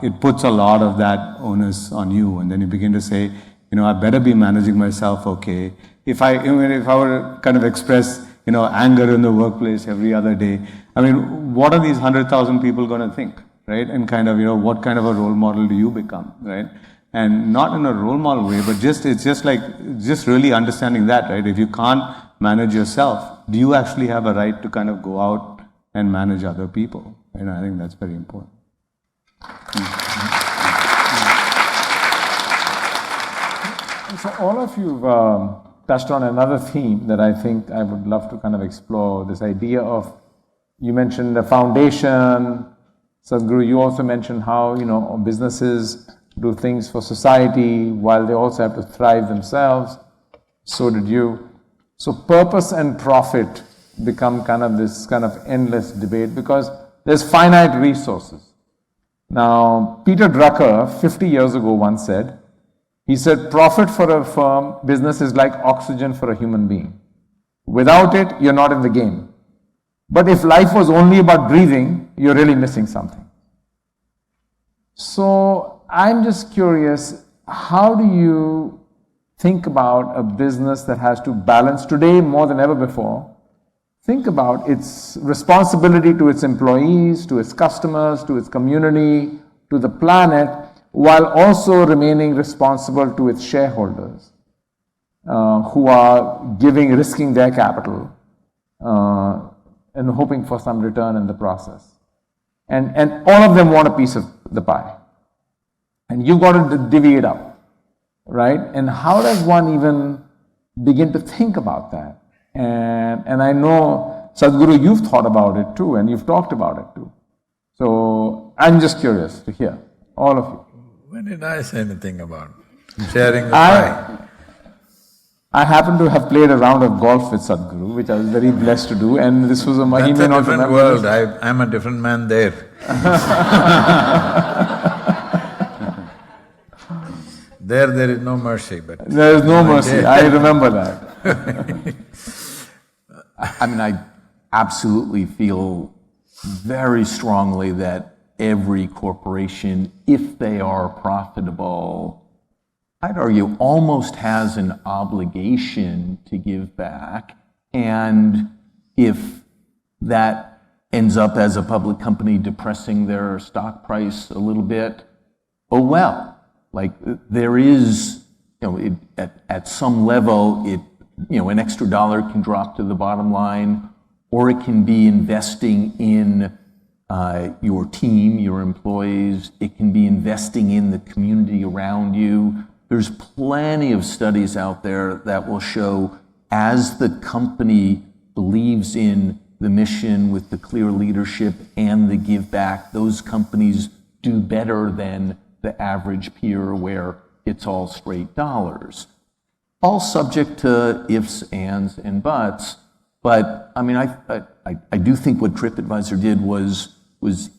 it puts a lot of that onus on you, and then you begin to say, I better be managing myself, okay. If I were to kind of express, anger in the workplace every other day, what are these 100,000 people going to think, right? And kind of, what kind of a role model do you become, right? And not in a role model way, but it's just really understanding that, right? If you can't manage yourself, do you actually have a right to kind of go out and manage other people? And I think that's very important. So all of you touched on another theme that I think I would love to kind of explore, this idea of, you mentioned the foundation, Sadhguru, you also mentioned how, businesses do things for society while they also have to thrive themselves. So did you. So purpose and profit become kind of this kind of endless debate because there's finite resources. Now, Peter Drucker, 50 years ago once said, he said, profit for a firm, business is like oxygen for a human being. Without it, you're not in the game. But if life was only about breathing, you're really missing something. So I'm just curious, how do you think about a business that has to balance today more than ever before? Think about its responsibility to its employees, to its customers, to its community, to the planet, while also remaining responsible to its shareholders, who are risking their capital, and hoping for some return in the process. And all of them want a piece of the pie. And you've got to divvy it up, right? And how does one even begin to think about that? And I know, Sadhguru, you've thought about it too, and you've talked about it too. So I'm just curious to hear, all of you. When did I say anything about sharing the pie? I happen to have played a round of golf with Sadhguru, which I was very blessed to do, and this was a That's he may a not different remember world, this. I'm a different man there. There is no mercy, but… There is no mercy, I remember that. I mean, I absolutely feel very strongly that every corporation, if they are profitable, I'd argue almost has an obligation to give back. And if that ends up as a public company depressing their stock price a little bit, oh well. Like there is, at some level, an extra dollar can drop to the bottom line, or it can be investing in your team, your employees. It can be investing in the community around you. There's plenty of studies out there that will show as the company believes in the mission with the clear leadership and the give back, those companies do better than the average peer where it's all straight dollars. All subject to ifs, ands, and buts. But I mean, I do think what Tripadvisor did was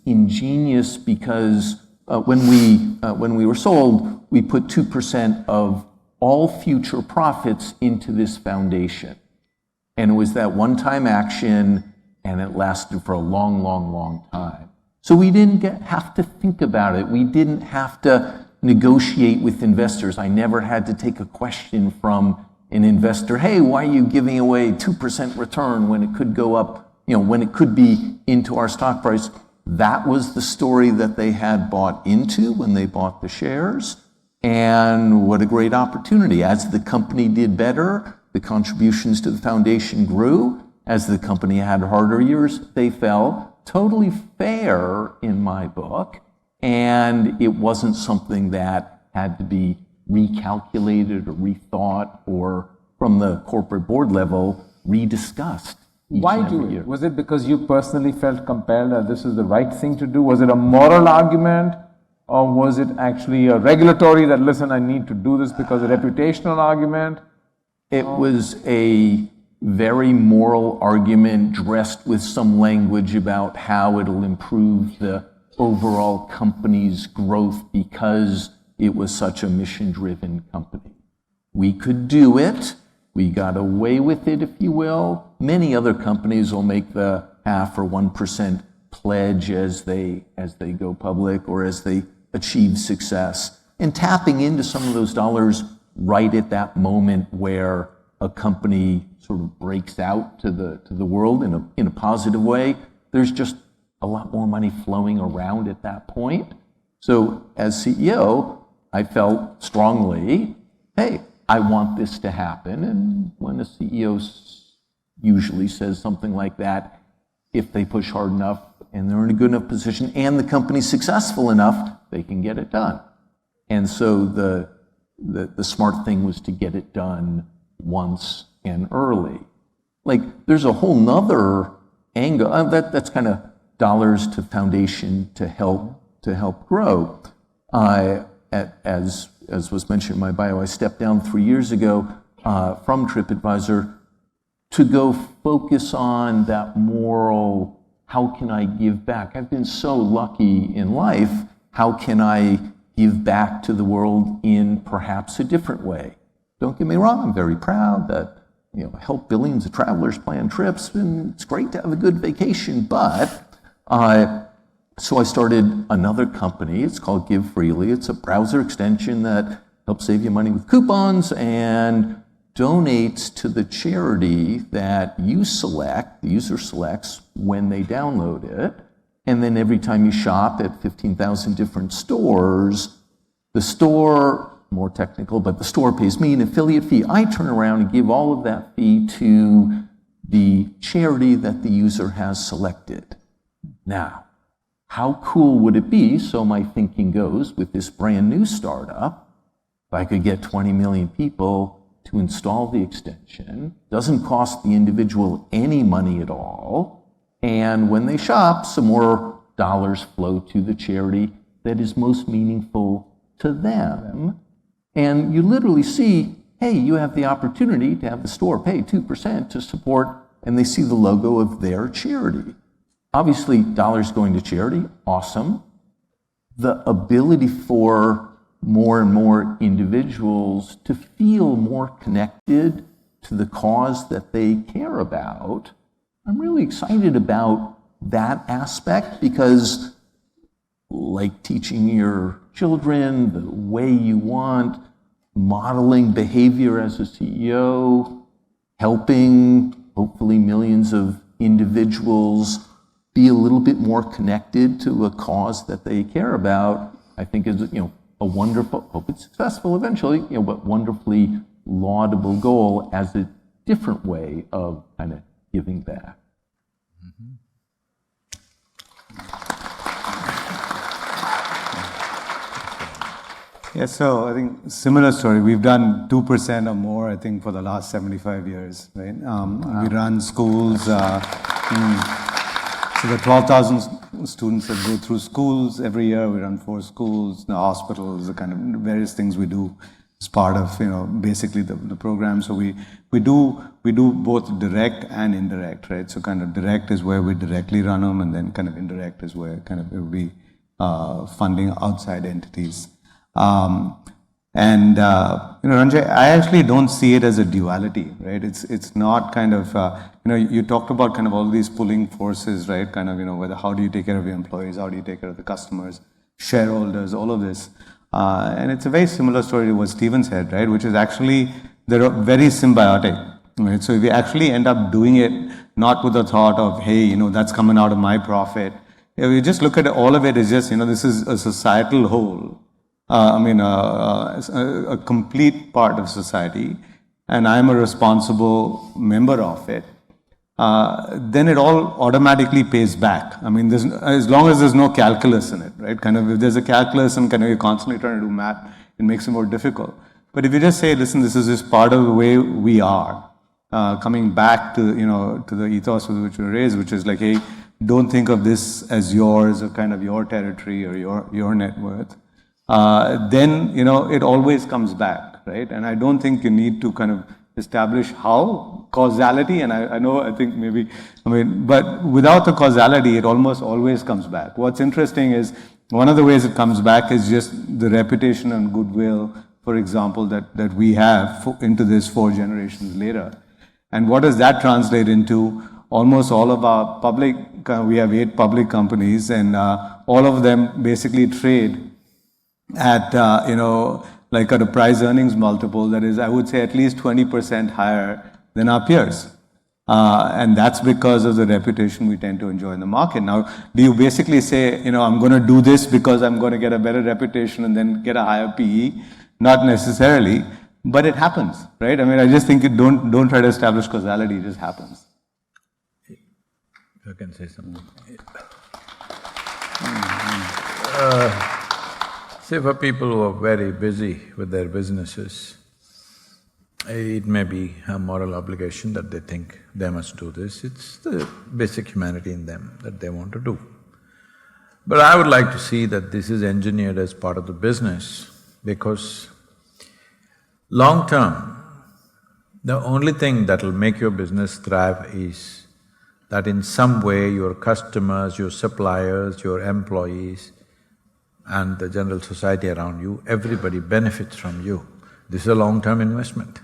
ingenious because when we were sold, we put 2% of all future profits into this foundation. And it was that one-time action, and it lasted for a long, long, long time. So we didn't have to think about it. We didn't have to negotiate with investors. I never had to take a question from an investor, hey, why are you giving away 2% return when it could go up, when it could be into our stock price? That was the story that they had bought into when they bought the shares. And what a great opportunity. As the company did better, the contributions to the foundation grew. As the company had harder years, they fell. Totally fair in my book. And it wasn't something that had to be recalculated or rethought or from the corporate board level rediscussed. Why do it? Was it because you personally felt compelled that this is the right thing to do? Was it a moral argument? Or was it actually a regulatory that, listen, I need to do this because of a reputational argument? It was a very moral argument dressed with some language about how it'll improve the overall company's growth because it was such a mission-driven company. We could do it. We got away with it, if you will. Many other companies will make the 0.5% or 1% pledge as they go public or as they achieve success. And tapping into some of those dollars right at that moment where a company sort of breaks out to the world in a positive way, there's just a lot more money flowing around at that point. So as CEO, I felt strongly, hey, I want this to happen. And when a CEO usually says something like that, if they push hard enough and they're in a good enough position and the company's successful enough, they can get it done. And so the smart thing was to get it done once and early. Like there's a whole nother angle that's kind of dollars to foundation to help grow. As was mentioned in my bio, I stepped down 3 years ago from Tripadvisor to go focus on that moral, how can I give back? I've been so lucky in life, how can I give back to the world in perhaps a different way? Don't get me wrong, I'm very proud that I help billions of travelers plan trips, and it's great to have a good vacation, but so I started another company. It's called Give Freely. It's a browser extension that helps save you money with coupons and donates to the charity that you select, the user selects when they download it. And then every time you shop at 15,000 different stores, the store, more technical, but the store pays me an affiliate fee. I turn around and give all of that fee to the charity that the user has selected. Now, how cool would it be, so my thinking goes, with this brand new startup, if I could get 20 million people to install the extension, doesn't cost the individual any money at all, and when they shop, some more dollars flow to the charity that is most meaningful to them. And you literally see, hey, you have the opportunity to have the store pay 2% to support, and they see the logo of their charity. Obviously, dollars going to charity, awesome. The ability for more and more individuals to feel more connected to the cause that they care about. I'm really excited about that aspect because, like teaching your children the way you want, modeling behavior as a CEO, helping hopefully millions of individuals be a little bit more connected to a cause that they care about, I think is, a wonderful, hope it's successful eventually, but wonderfully laudable goal as a different way of kind of giving back. Yeah, so I think similar story. We've done 2% or more, I think, for the last 75 years, right? We run schools. So the 12,000 students that go through schools every year, we run 4 schools, the hospitals, the kind of various things we do as part of, basically the program. So we do both direct and indirect, right? So kind of direct is where we directly run them, and then kind of indirect is where kind of it will be funding outside entities. Ranjay, I actually don't see it as a duality, right? It's not kind of, you talked about kind of all these pulling forces, right? Kind of, whether how do you take care of your employees, how do you take care of the customers, shareholders, all of this. And it's a very similar story to what Stephen said, right? Which is actually, they're very symbiotic, right? So if you actually end up doing it, not with the thought of, hey, that's coming out of my profit. If you just look at it, all of it is just, this is a societal whole. A complete part of society, and I'm a responsible member of it, then it all automatically pays back. As long as there's no calculus in it, right? Kind of if there's a calculus and kind of you're constantly trying to do math, it makes it more difficult. But if you just say, listen, this is just part of the way we are, coming back to, to the ethos with which we were raised, which is like, hey, don't think of this as yours or kind of your territory or your net worth. Then, it always comes back, right? And I don't think you need to kind of establish how causality, and but without the causality, it almost always comes back. What's interesting is one of the ways it comes back is just the reputation and goodwill, for example, that we have into this 4 generations later. And what does that translate into? Almost all of our public, we have 8 public companies, and all of them basically trade at, like at a price earnings multiple that is, I would say, at least 20% higher than our peers. And that's because of the reputation we tend to enjoy in the market. Now, do you basically say, I'm going to do this because I'm going to get a better reputation and then get a higher PE? Not necessarily, but it happens, right? I just think don't try to establish causality, it just happens. I can say something. Say for people who are very busy with their businesses, it may be a moral obligation that they think they must do this. It's the basic humanity in them that they want to do. But I would like to see that this is engineered as part of the business, because long term, the only thing that will make your business thrive is that in some way your customers, your suppliers, your employees, and the general society around you, everybody benefits from you. This is a long-term investment.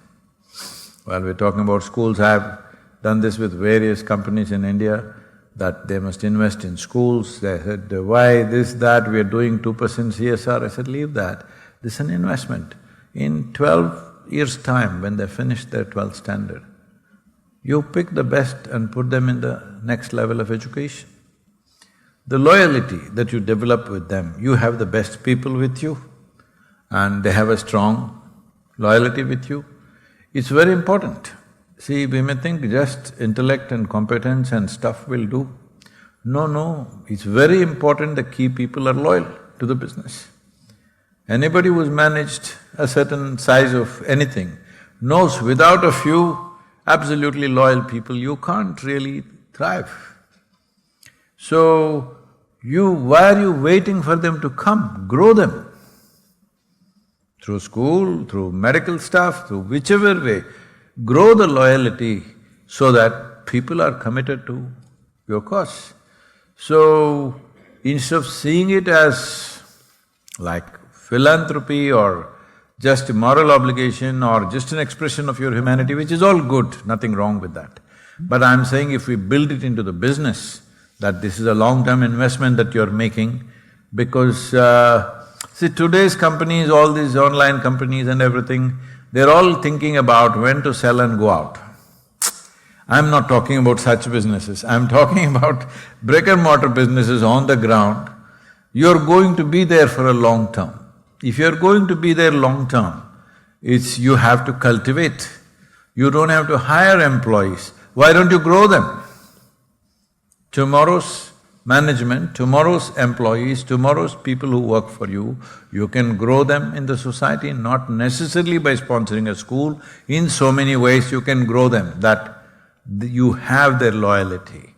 While we're talking about schools, I've done this with various companies in India, that they must invest in schools. They said, why this, that, we are doing 2% CSR. I said, leave that. This is an investment. In 12 years' time, when they finish their 12th standard, you pick the best and put them in the next level of education. The loyalty that you develop with them, you have the best people with you and they have a strong loyalty with you. It's very important. See, we may think just intellect and competence and stuff will do. No, it's very important the key people are loyal to the business. Anybody who's managed a certain size of anything knows without a few absolutely loyal people, you can't really thrive. So, why are you waiting for them to come? Grow them. Through school, through medical stuff, through whichever way, grow the loyalty so that people are committed to your cause. So, instead of seeing it as like philanthropy or just a moral obligation or just an expression of your humanity, which is all good, nothing wrong with that. But I'm saying if we build it into the business, that this is a long-term investment that you're making, because see, today's companies, all these online companies and everything, they're all thinking about when to sell and go out. I'm not talking about such businesses, I'm talking about brick-and-mortar businesses on the ground. You're going to be there for a long term. If you're going to be there long term, you have to cultivate. You don't have to hire employees. Why don't you grow them? Tomorrow's management, tomorrow's employees, tomorrow's people who work for you, you can grow them in the society, not necessarily by sponsoring a school. In so many ways you can grow them, that you have their loyalty.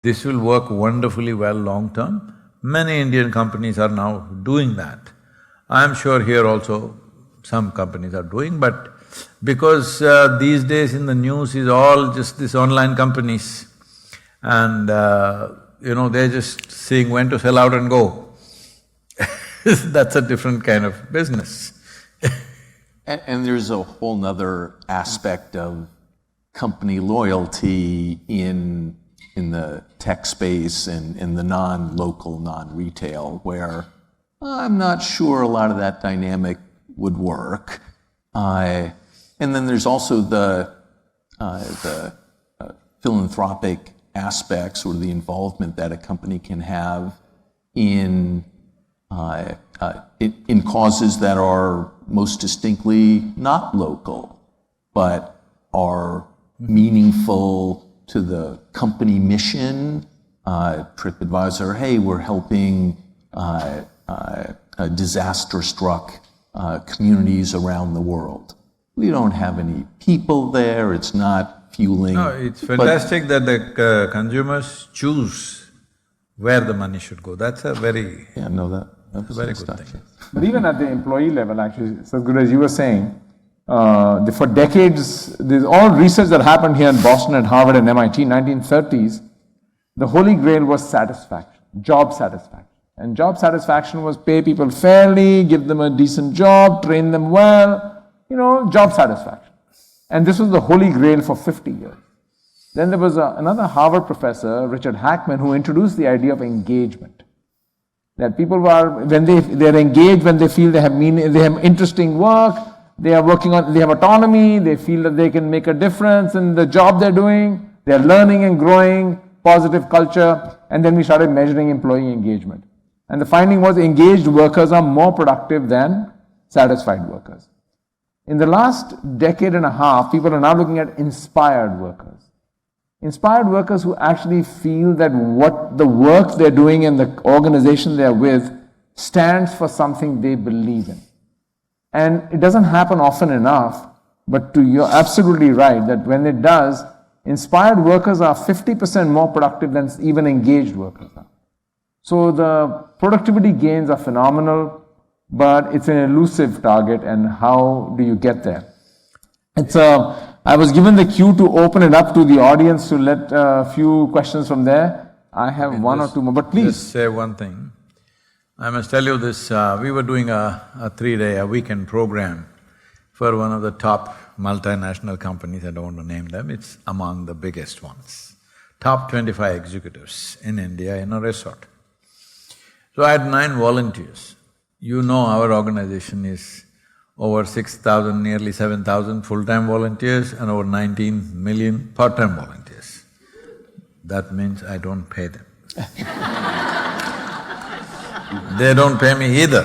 This will work wonderfully well long term. Many Indian companies are now doing that. I'm sure here also some companies are doing, but because these days in the news is all just these online companies, and they're just seeing when to sell out and go. That's a different kind of business. And there's a whole nother aspect of company loyalty in the tech space and in the non-local, non-retail, where I'm not sure a lot of that dynamic would work. And then there's also the philanthropic aspects or the involvement that a company can have in causes that are most distinctly not local, but are meaningful to the company mission. Tripadvisor, hey, we're helping disaster-struck communities around the world. We don't have any people there, it's not fueling… No, it's fantastic that the consumers choose where the money should go. That's a very… Yeah, no, that's a very good thing. But even at the employee level, actually, Sadhguru, as you were saying, for decades, there's all research that happened here in Boston and Harvard and MIT, 1930s, the holy grail was satisfaction, job satisfaction. And job satisfaction was pay people fairly, give them a decent job, train them well, job satisfaction. And this was the holy grail for 50 years. Then there was another Harvard professor, Richard Hackman, who introduced the idea of engagement. That people are, when they're engaged, when they feel they have interesting work, they have autonomy, they feel that they can make a difference in the job they're doing, they're learning and growing, positive culture, and then we started measuring employee engagement. And the finding was engaged workers are more productive than satisfied workers. In the last decade and a half, people are now looking at inspired workers. Inspired workers who actually feel that what the work they're doing and the organization they're with stands for something they believe in. And it doesn't happen often enough, but you're absolutely right that when it does, inspired workers are 50% more productive than even engaged workers are. So the productivity gains are phenomenal, but it's an elusive target, and how do you get there? I was given the cue to open it up to the audience to let a few questions from there. I have one or two more, but please. Just say one thing. I must tell you this, we were doing a 3-day, a weekend program for one of the top multinational companies, I don't want to name them, it's among the biggest ones. Top 25 executives in India in a resort. So I had 9 volunteers. You know our organization is over 6,000, nearly 7,000 full-time volunteers and over 19 million part-time volunteers. That means I don't pay them. They don't pay me either.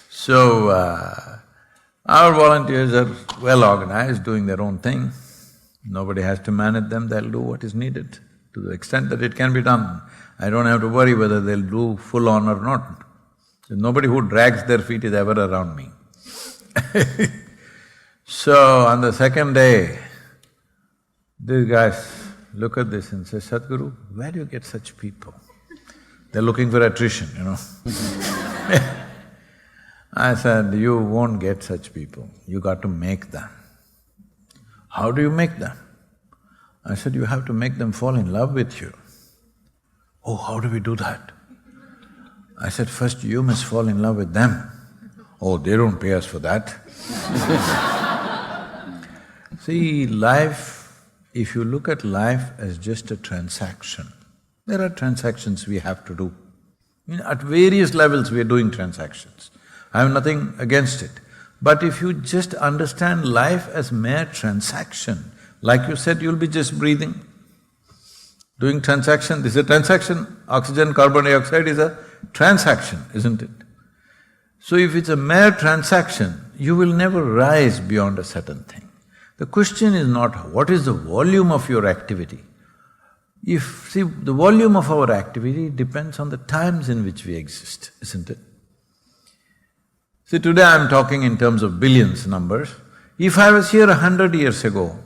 So, our volunteers are well organized, doing their own thing. Nobody has to manage them, they'll do what is needed to the extent that it can be done. I don't have to worry whether they'll do full on or not. Nobody who drags their feet is ever around me. So on the second day, these guys look at this and say, Sadhguru, where do you get such people? They're looking for attrition, you know. I said, you won't get such people, you got to make them. How do you make them? I said, you have to make them fall in love with you. Oh, how do we do that? I said, first you must fall in love with them. Oh, they don't pay us for that. See, life, if you look at life as just a transaction, there are transactions we have to do. At various levels we are doing transactions. I have nothing against it. But if you just understand life as mere transaction, like you said, you'll be just breathing, doing transaction, this is a transaction, oxygen, carbon dioxide is a transaction, isn't it? So if it's a mere transaction, you will never rise beyond a certain thing. The question is not what is the volume of your activity. See, the volume of our activity depends on the times in which we exist, isn't it? See, today I'm talking in terms of billions numbers. If I was here 100 years ago,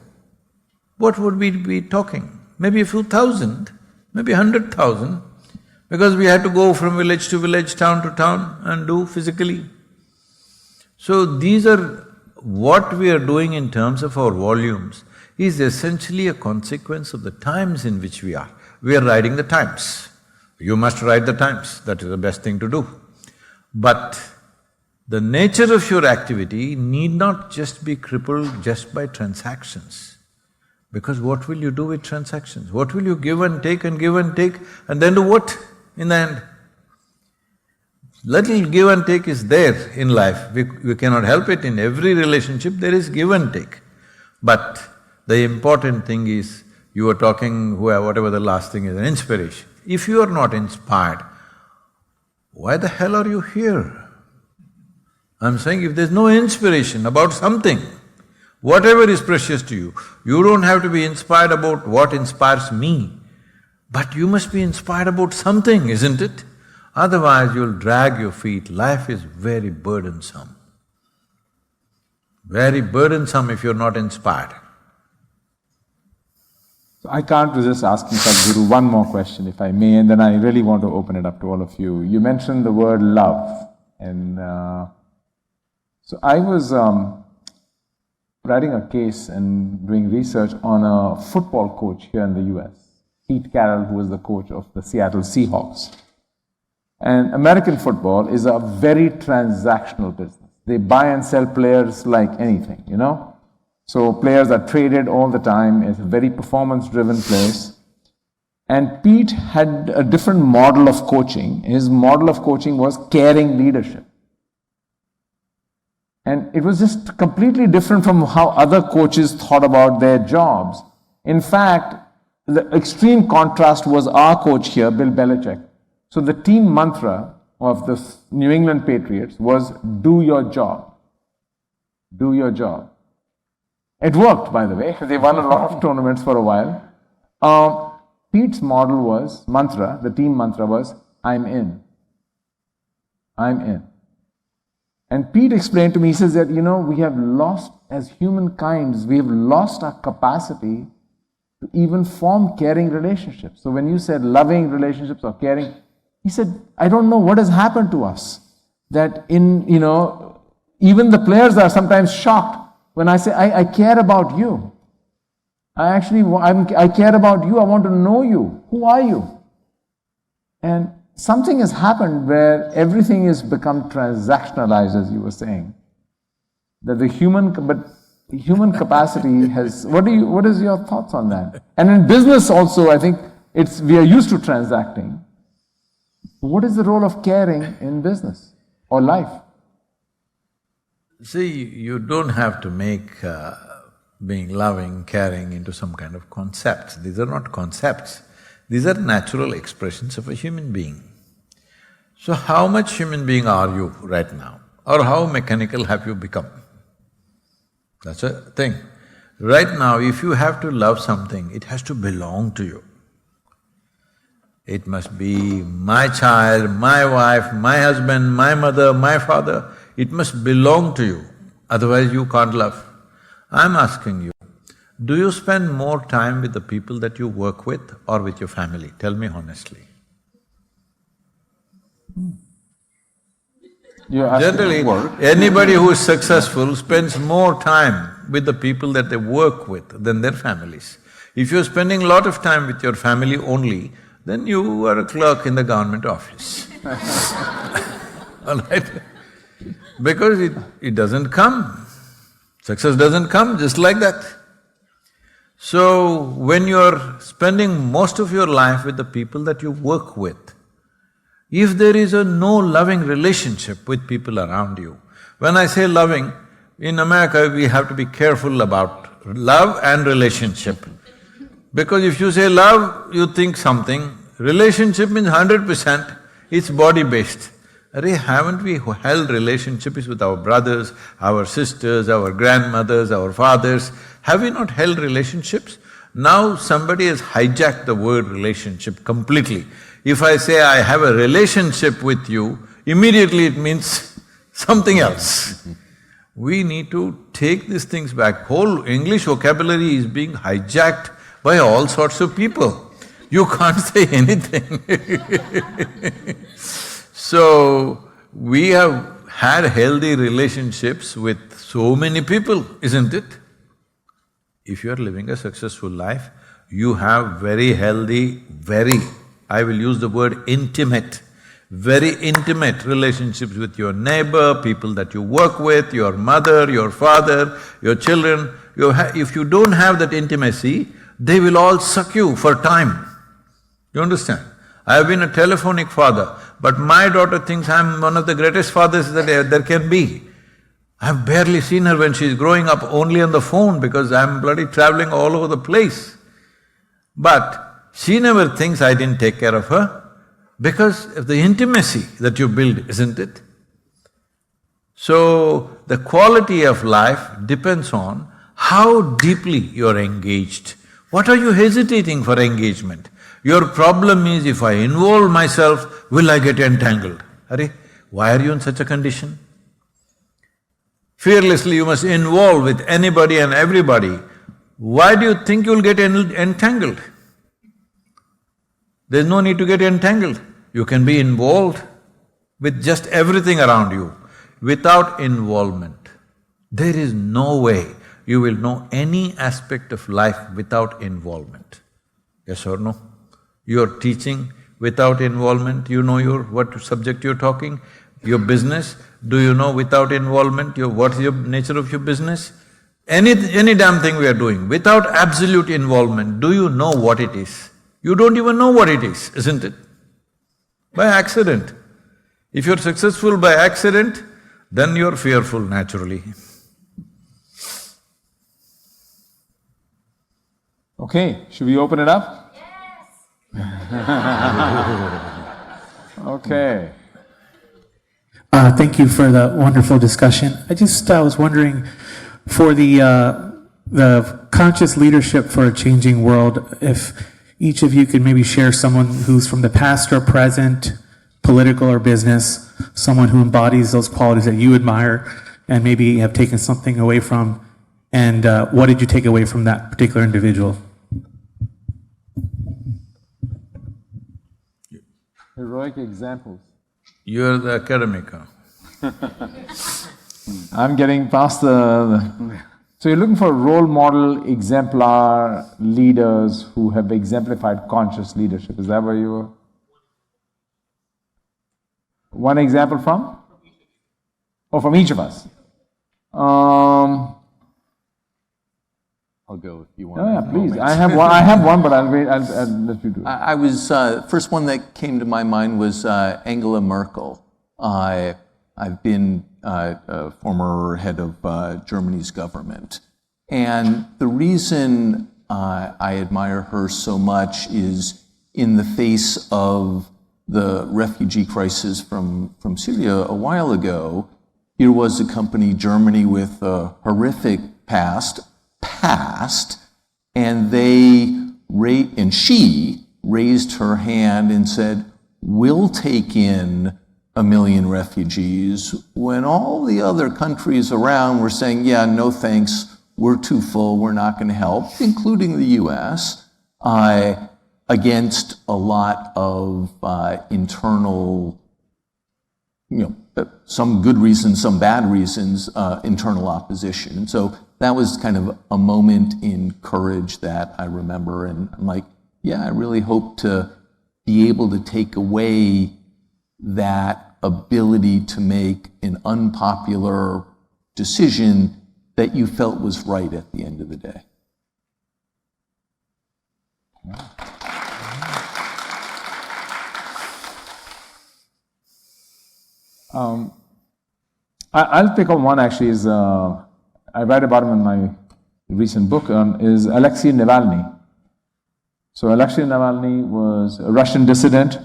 what would we be talking? Maybe a few thousand, maybe 100,000, because we had to go from village to village, town to town and do physically. So these are… what we are doing in terms of our volumes is essentially a consequence of the times in which we are. We are riding the times. You must ride the times, that is the best thing to do. But the nature of your activity need not just be crippled just by transactions. Because what will you do with transactions? What will you give and take and give and take and then do what in the end? Little give and take is there in life, we cannot help it. In every relationship there is give and take. But the important thing is, you are talking, whatever the last thing is, an inspiration. If you are not inspired, why the hell are you here? I'm saying if there's no inspiration about something, whatever is precious to you, you don't have to be inspired about what inspires me, but you must be inspired about something, isn't it? Otherwise you'll drag your feet. Life is very burdensome. Very burdensome if you're not inspired. So I can't resist asking Sadhguru one more question, if I may, and then I really want to open it up to all of you. You mentioned the word love, and so I was writing a case and doing research on a football coach here in the US, Pete Carroll, who was the coach of the Seattle Seahawks. And American football is a very transactional business. They buy and sell players like anything, you know? So players are traded all the time. It's a very performance-driven place. And Pete had a different model of coaching. His model of coaching was caring leadership. And it was just completely different from how other coaches thought about their jobs. In fact, the extreme contrast was our coach here, Bill Belichick. So the team mantra of the New England Patriots was, do your job. Do your job. It worked, by the way. They won a lot of tournaments for a while. Pete's model was, mantra, the team mantra was, I'm in. I'm in. And Pete explained to me, he says that, you know, we have lost, as humankind, we have lost our capacity to even form caring relationships. So when you said loving relationships or caring, he said, I don't know what has happened to us. That even the players are sometimes shocked when I say, I care about you. I care about you, I want to know you. Who are you? And something has happened where everything has become transactionalized, as you were saying. That the human capacity has… What is your thoughts on that? And in business also, I think we are used to transacting. What is the role of caring in business or life? See, you don't have to make being loving, caring into some kind of concepts. These are not concepts. These are natural expressions of a human being. So how much human being are you right now? Or how mechanical have you become? That's a thing. Right now, if you have to love something, it has to belong to you. It must be my child, my wife, my husband, my mother, my father. It must belong to you. otherwise you can't love. I'm asking you, do you spend more time with the people that you work with or with your family? Tell me honestly. Generally, anybody who is successful spends more time with the people that they work with than their families. If you're spending a lot of time with your family only, then you are a clerk in the government office. All right? Because it doesn't come. Success doesn't come just like that. So, when you're spending most of your life with the people that you work with, if there is no loving relationship with people around you, when I say loving, in America we have to be careful about love and relationship. Because if you say love, you think something, relationship means 100%, it's body-based. Arey, haven't we held relationships with our brothers, our sisters, our grandmothers, our fathers? Have we not held relationships? Now somebody has hijacked the word relationship completely. If I say I have a relationship with you, immediately it means something else. We need to take these things back. Whole English vocabulary is being hijacked by all sorts of people. You can't say anything. So, we have had healthy relationships with so many people, isn't it? If you are living a successful life, you have very healthy, I will use the word intimate, very intimate relationships with your neighbor, people that you work with, your mother, your father, your children. If you don't have that intimacy, they will all suck you for time. You understand? I have been a telephonic father, but my daughter thinks I'm one of the greatest fathers that there can be. I've barely seen her when she's growing up, only on the phone because I'm bloody traveling all over the place. But she never thinks I didn't take care of her because of the intimacy that you build, isn't it? So, the quality of life depends on how deeply you're engaged. What are you hesitating for engagement? Your problem is, if I involve myself, will I get entangled? Arey, why are you in such a condition? Fearlessly you must involve with anybody and everybody. Why do you think you'll get entangled? There's no need to get entangled. You can be involved with just everything around you. Without involvement, there is no way you will know any aspect of life without involvement. Yes or no? You're teaching without involvement, you know what subject you're talking. Your business, do you know without involvement, what is your nature of your business? Any damn thing we are doing, without absolute involvement, do you know what it is? You don't even know what it is, isn't it? By accident. If you're successful by accident, then you're fearful naturally. Okay, should we open it up? Okay. Thank you for the wonderful discussion. I was wondering, for the conscious leadership for a changing world, if each of you could maybe share someone who's from the past or present, political or business, someone who embodies those qualities that you admire and maybe have taken something away from, and what did you take away from that particular individual? Heroic examples. You're the academic, huh? I'm getting past the… So you're looking for role model, exemplar leaders who have exemplified conscious leadership. Is that where you were? One example from? Oh, from each of us. I'll go if you want. Oh, yeah, please. I have one, but I'll wait. I'll let you do it. I was first one that came to my mind was Angela Merkel. I've been a former head of Germany's government, and the reason I admire her so much is in the face of the refugee crisis from Syria a while ago. Here was a company, Germany, with a horrific past, and she raised her hand and said, we'll take in 1 million refugees, when all the other countries around were saying, yeah, no thanks, we're too full, we're not going to help, including the US, against a lot of internal, some good reasons, some bad reasons, internal opposition. And so that was kind of a moment in courage that I remember. And I'm like, yeah, I really hope to be able to take away that ability to make an unpopular decision that you felt was right at the end of the day. I'll pick up one actually. I write about him in my recent book, is Alexei Navalny. So Alexei Navalny was a Russian dissident.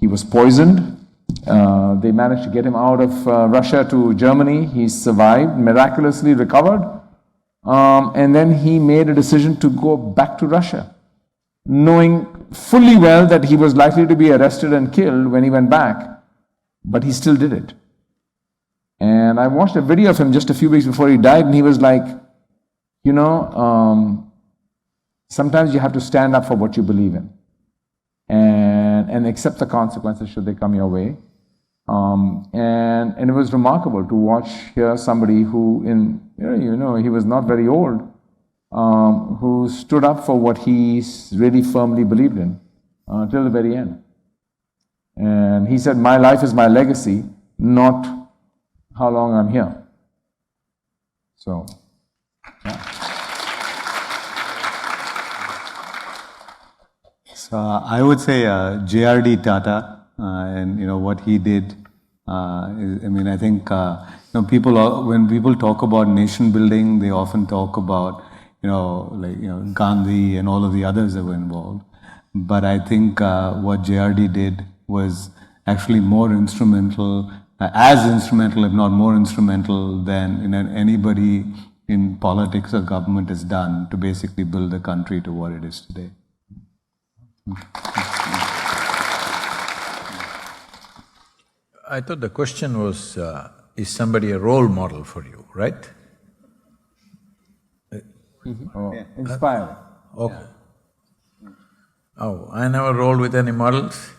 He was poisoned. They managed to get him out of Russia to Germany. He survived, miraculously recovered. And then he made a decision to go back to Russia, knowing fully well that he was likely to be arrested and killed when he went back. But he still did it. And I watched a video of him just a few weeks before he died, and he was like, sometimes you have to stand up for what you believe in and accept the consequences should they come your way. And it was remarkable to watch here somebody who, he was not very old, who stood up for what he really firmly believed in till the very end. And he said, my life is my legacy, not how long I'm here. So, yeah. So I would say J.R.D. Tata and what he did. I think people, when people talk about nation building, they often talk about Gandhi and all of the others that were involved. But I think what J.R.D. did was actually more instrumental, as instrumental, if not more instrumental, than anybody in politics or government has done to basically build the country to what it is today. I thought the question was, is somebody a role model for you, right? Inspired. Okay. Yeah. Oh, I never rolled with any models.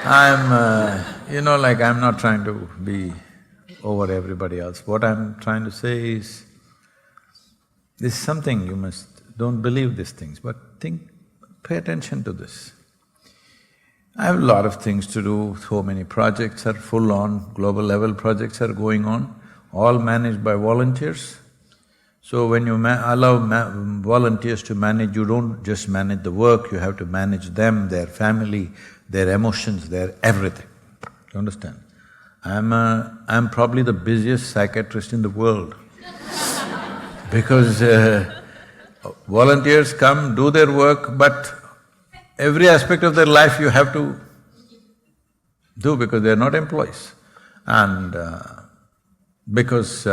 I'm not trying to be over everybody else. What I'm trying to say is, this is something you don't believe these things, but pay attention to this. I have a lot of things to do, so many projects are full on, global level projects are going on, all managed by volunteers. So when you allow volunteers to manage, you don't just manage the work, you have to manage them, their family, their emotions, their everything. You understand? I'm probably the busiest psychiatrist in the world because volunteers come, do their work, but every aspect of their life you have to do because they're not employees. And because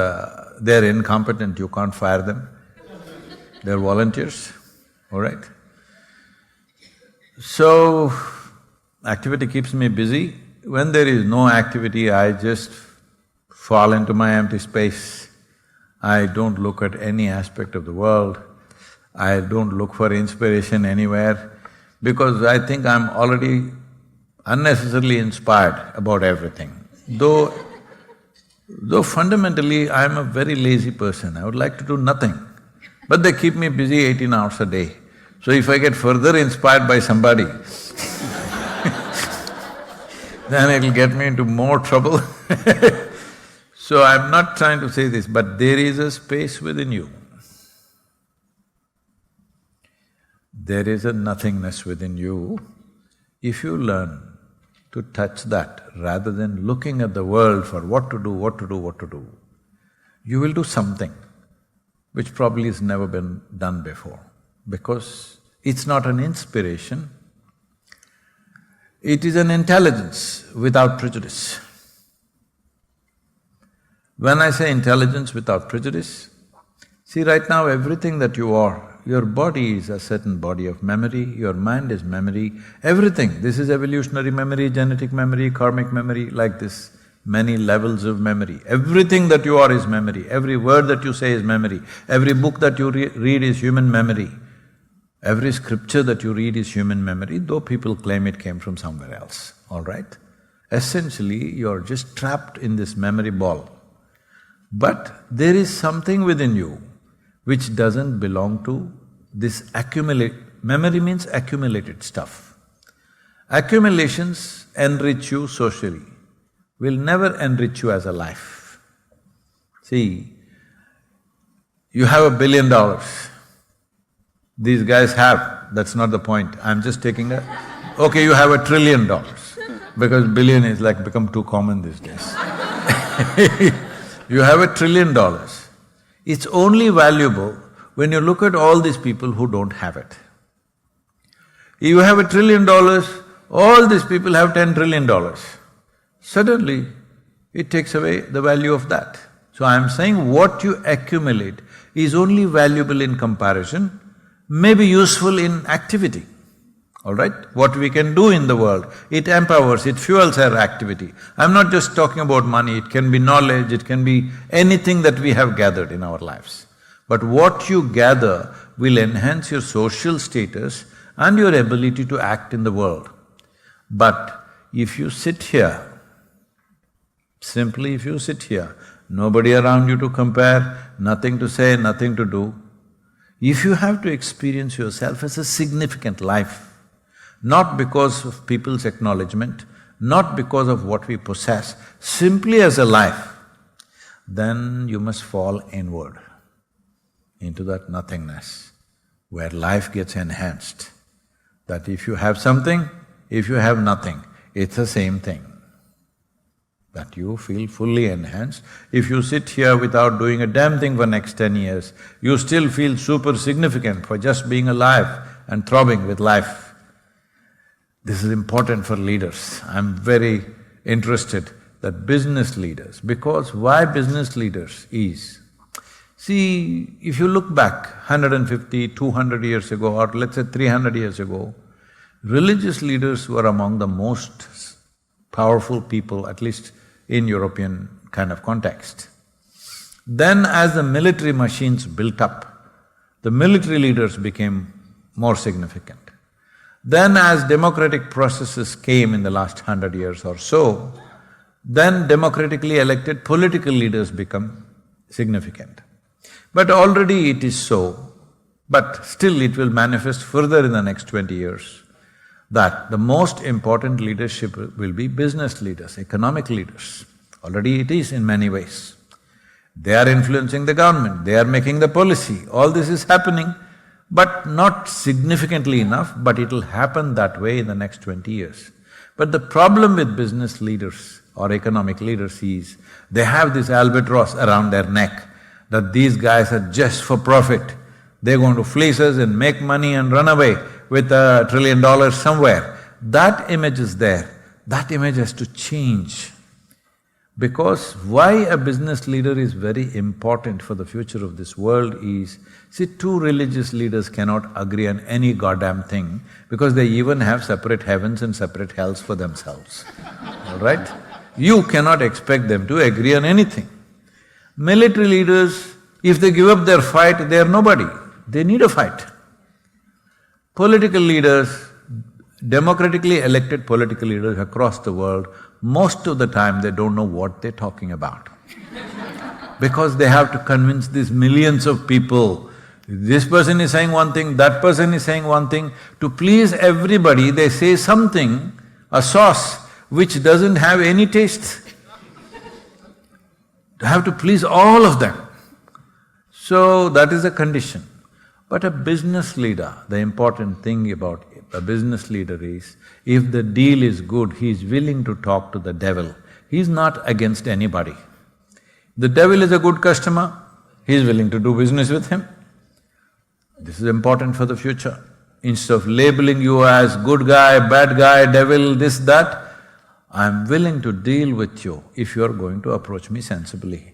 they're incompetent, you can't fire them. They're volunteers, all right? So, activity keeps me busy. When there is no activity, I just fall into my empty space. I don't look at any aspect of the world. I don't look for inspiration anywhere because I think I'm already unnecessarily inspired about everything. Though fundamentally I'm a very lazy person, I would like to do nothing. But they keep me busy 18 hours a day. So if I get further inspired by somebody then it'll get me into more trouble So I'm not trying to say this, but there is a space within you. There is a nothingness within you. If you learn to touch that rather than looking at the world for what to do, you will do something which probably has never been done before, because it's not an inspiration, it is an intelligence without prejudice. When I say intelligence without prejudice, see, right now everything that you are your body is a certain body of memory, your mind is memory, everything. This is evolutionary memory, genetic memory, karmic memory, like this, many levels of memory. Everything that you are is memory, every word that you say is memory, every book that you read is human memory, every scripture that you read is human memory, though people claim it came from somewhere else, all right? Essentially, you're just trapped in this memory ball. But there is something within you which doesn't belong to this memory means accumulated stuff. Accumulations enrich you socially, will never enrich you as a life. See, you have $1 billion. These guys have, that's not the point, I'm just taking okay, you have $1 trillion, because billion is like become too common these days. You have $1 trillion. It's only valuable when you look at all these people who don't have it. You have $1 trillion, all these people have $10 trillion. Suddenly, it takes away the value of that. So I'm saying what you accumulate is only valuable in comparison, may be useful in activity, all right? What we can do in the world, it empowers, it fuels our activity. I'm not just talking about money, it can be knowledge, it can be anything that we have gathered in our lives. But what you gather will enhance your social status and your ability to act in the world. But if you sit here, simply if you sit here, nobody around you to compare, nothing to say, nothing to do, if you have to experience yourself as a significant life, not because of people's acknowledgement, not because of what we possess, simply as a life, then you must fall inward into that nothingness where life gets enhanced. That if you have something, if you have nothing, it's the same thing. That you feel fully enhanced. If you sit here without doing a damn thing for next 10 years, you still feel super significant for just being alive and throbbing with life. This is important for leaders. I'm very interested that business leaders, because why business leaders is, see, if you look back 150, 200 years ago, or let's say 300 years ago, religious leaders were among the most powerful people, at least in European kind of context. Then as the military machines built up, the military leaders became more significant. Then as democratic processes came in the last 100 years or so, then democratically elected political leaders become significant. But already it is so, but still it will manifest further in the next 20 years, that the most important leadership will be business leaders, economic leaders. Already it is in many ways. They are influencing the government, they are making the policy, all this is happening, but not significantly enough, but it'll happen that way in the next 20 years. But the problem with business leaders or economic leaders is, they have this albatross around their neck, that these guys are just for profit. They're going to fleece us and make money and run away with $1 trillion somewhere. That image is there, that image has to change. Because why a business leader is very important for the future of this world is, see, two religious leaders cannot agree on any goddamn thing because they even have separate heavens and separate hells for themselves, all right? You cannot expect them to agree on anything. Military leaders, if they give up their fight, they are nobody, they need a fight. Political leaders, democratically elected political leaders across the world, most of the time they don't know what they're talking about. Because they have to convince these millions of people, this person is saying one thing, that person is saying one thing, to please everybody they say something, a sauce which doesn't have any taste. They have to please all of them. So that is a condition. But a business leader, the important thing about a business leader is, if the deal is good, he is willing to talk to the devil. He is not against anybody. The devil is a good customer, he is willing to do business with him. This is important for the future. Instead of labeling you as good guy, bad guy, devil, this, that, I'm willing to deal with you if you're going to approach me sensibly.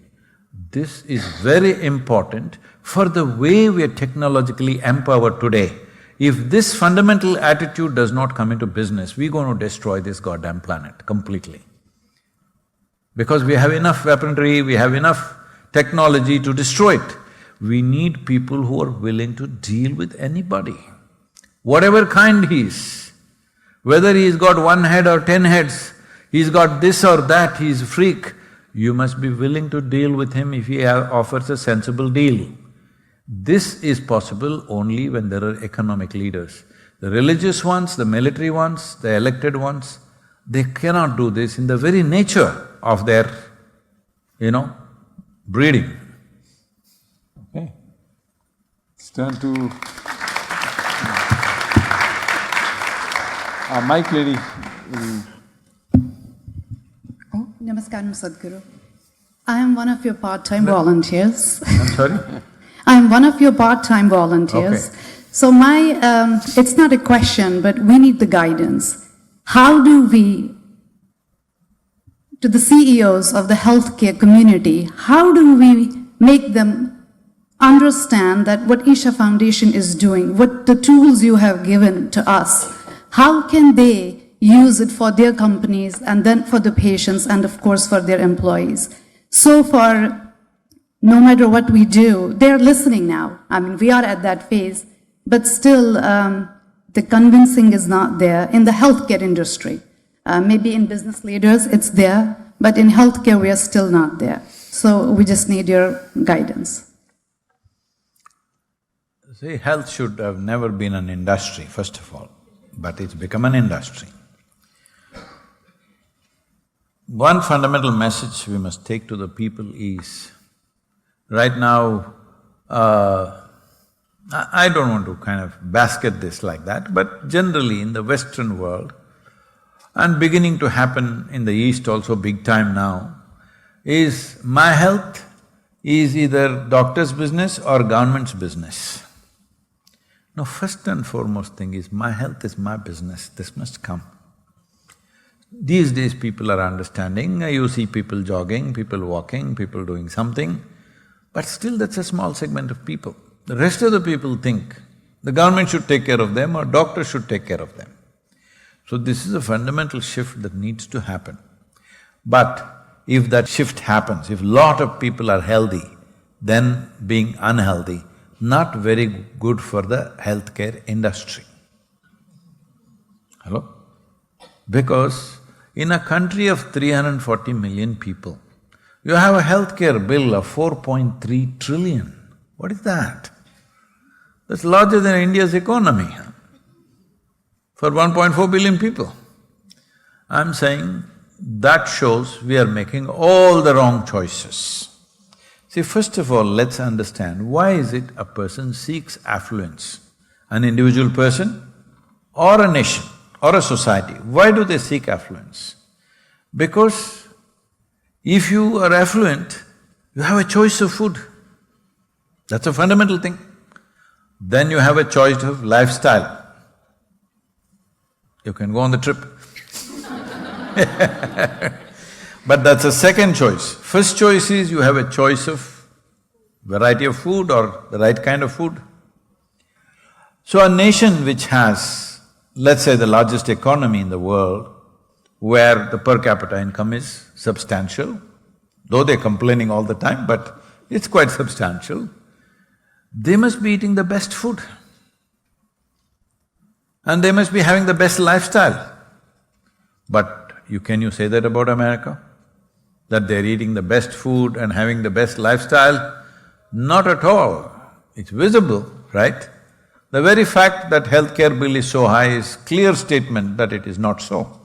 This is very important for the way we are technologically empowered today. If this fundamental attitude does not come into business, we're going to destroy this goddamn planet completely. Because we have enough weaponry, we have enough technology to destroy it. We need people who are willing to deal with anybody, whatever kind he is. Whether he's got 1 head or 10 heads, he's got this or that, he's a freak. You must be willing to deal with him if he offers a sensible deal. This is possible only when there are economic leaders. The religious ones, the military ones, the elected ones, they cannot do this in the very nature of their, breeding. Okay. Let's turn to our mic lady. Namaskaram, Sadhguru. I am one of your part-time volunteers. I'm sorry? I am one of your part-time volunteers. Okay. So it's not a question, but we need the guidance. How do we, to the CEOs of the healthcare community, how do we make them understand that what Isha Foundation is doing, what the tools you have given to us, how can they use it for their companies and then for the patients and of course for their employees? So far, no matter what we do, they're listening now. I mean, we are at that phase, but still the convincing is not there in the healthcare industry. Maybe in business leaders it's there, but in healthcare we are still not there. So we just need your guidance. See, health should have never been an industry, first of all, but it's become an industry. One fundamental message we must take to the people is, right now, I don't want to kind of basket this like that, but generally in the Western world, and beginning to happen in the East also big time now, is my health is either doctor's business or government's business. No, first and foremost thing is my health is my business, this must come. These days people are understanding, you see people jogging, people walking, people doing something, but still that's a small segment of people. The rest of the people think the government should take care of them or doctors should take care of them. So this is a fundamental shift that needs to happen. But if that shift happens, if lot of people are healthy, then being unhealthy, not very good for the healthcare industry. Hello? Because in a country of 340 million people, you have a healthcare bill of 4.3 trillion. What is that? That's larger than India's economy for 1.4 billion people. I'm saying that shows we are making all the wrong choices. See, first of all, let's understand why is it a person seeks affluence, an individual person or a nation or a society. Why do they seek affluence? Because if you are affluent, you have a choice of food. That's a fundamental thing. Then you have a choice of lifestyle. You can go on the trip. But that's a second choice. First choice is you have a choice of variety of food or the right kind of food. So a nation which has, let's say, the largest economy in the world, where the per capita income is substantial, though they're complaining all the time, but it's quite substantial, they must be eating the best food. And they must be having the best lifestyle. But can you say that about America? That they're eating the best food and having the best lifestyle? Not at all. It's visible, right? The very fact that healthcare bill is so high is clear statement that it is not so.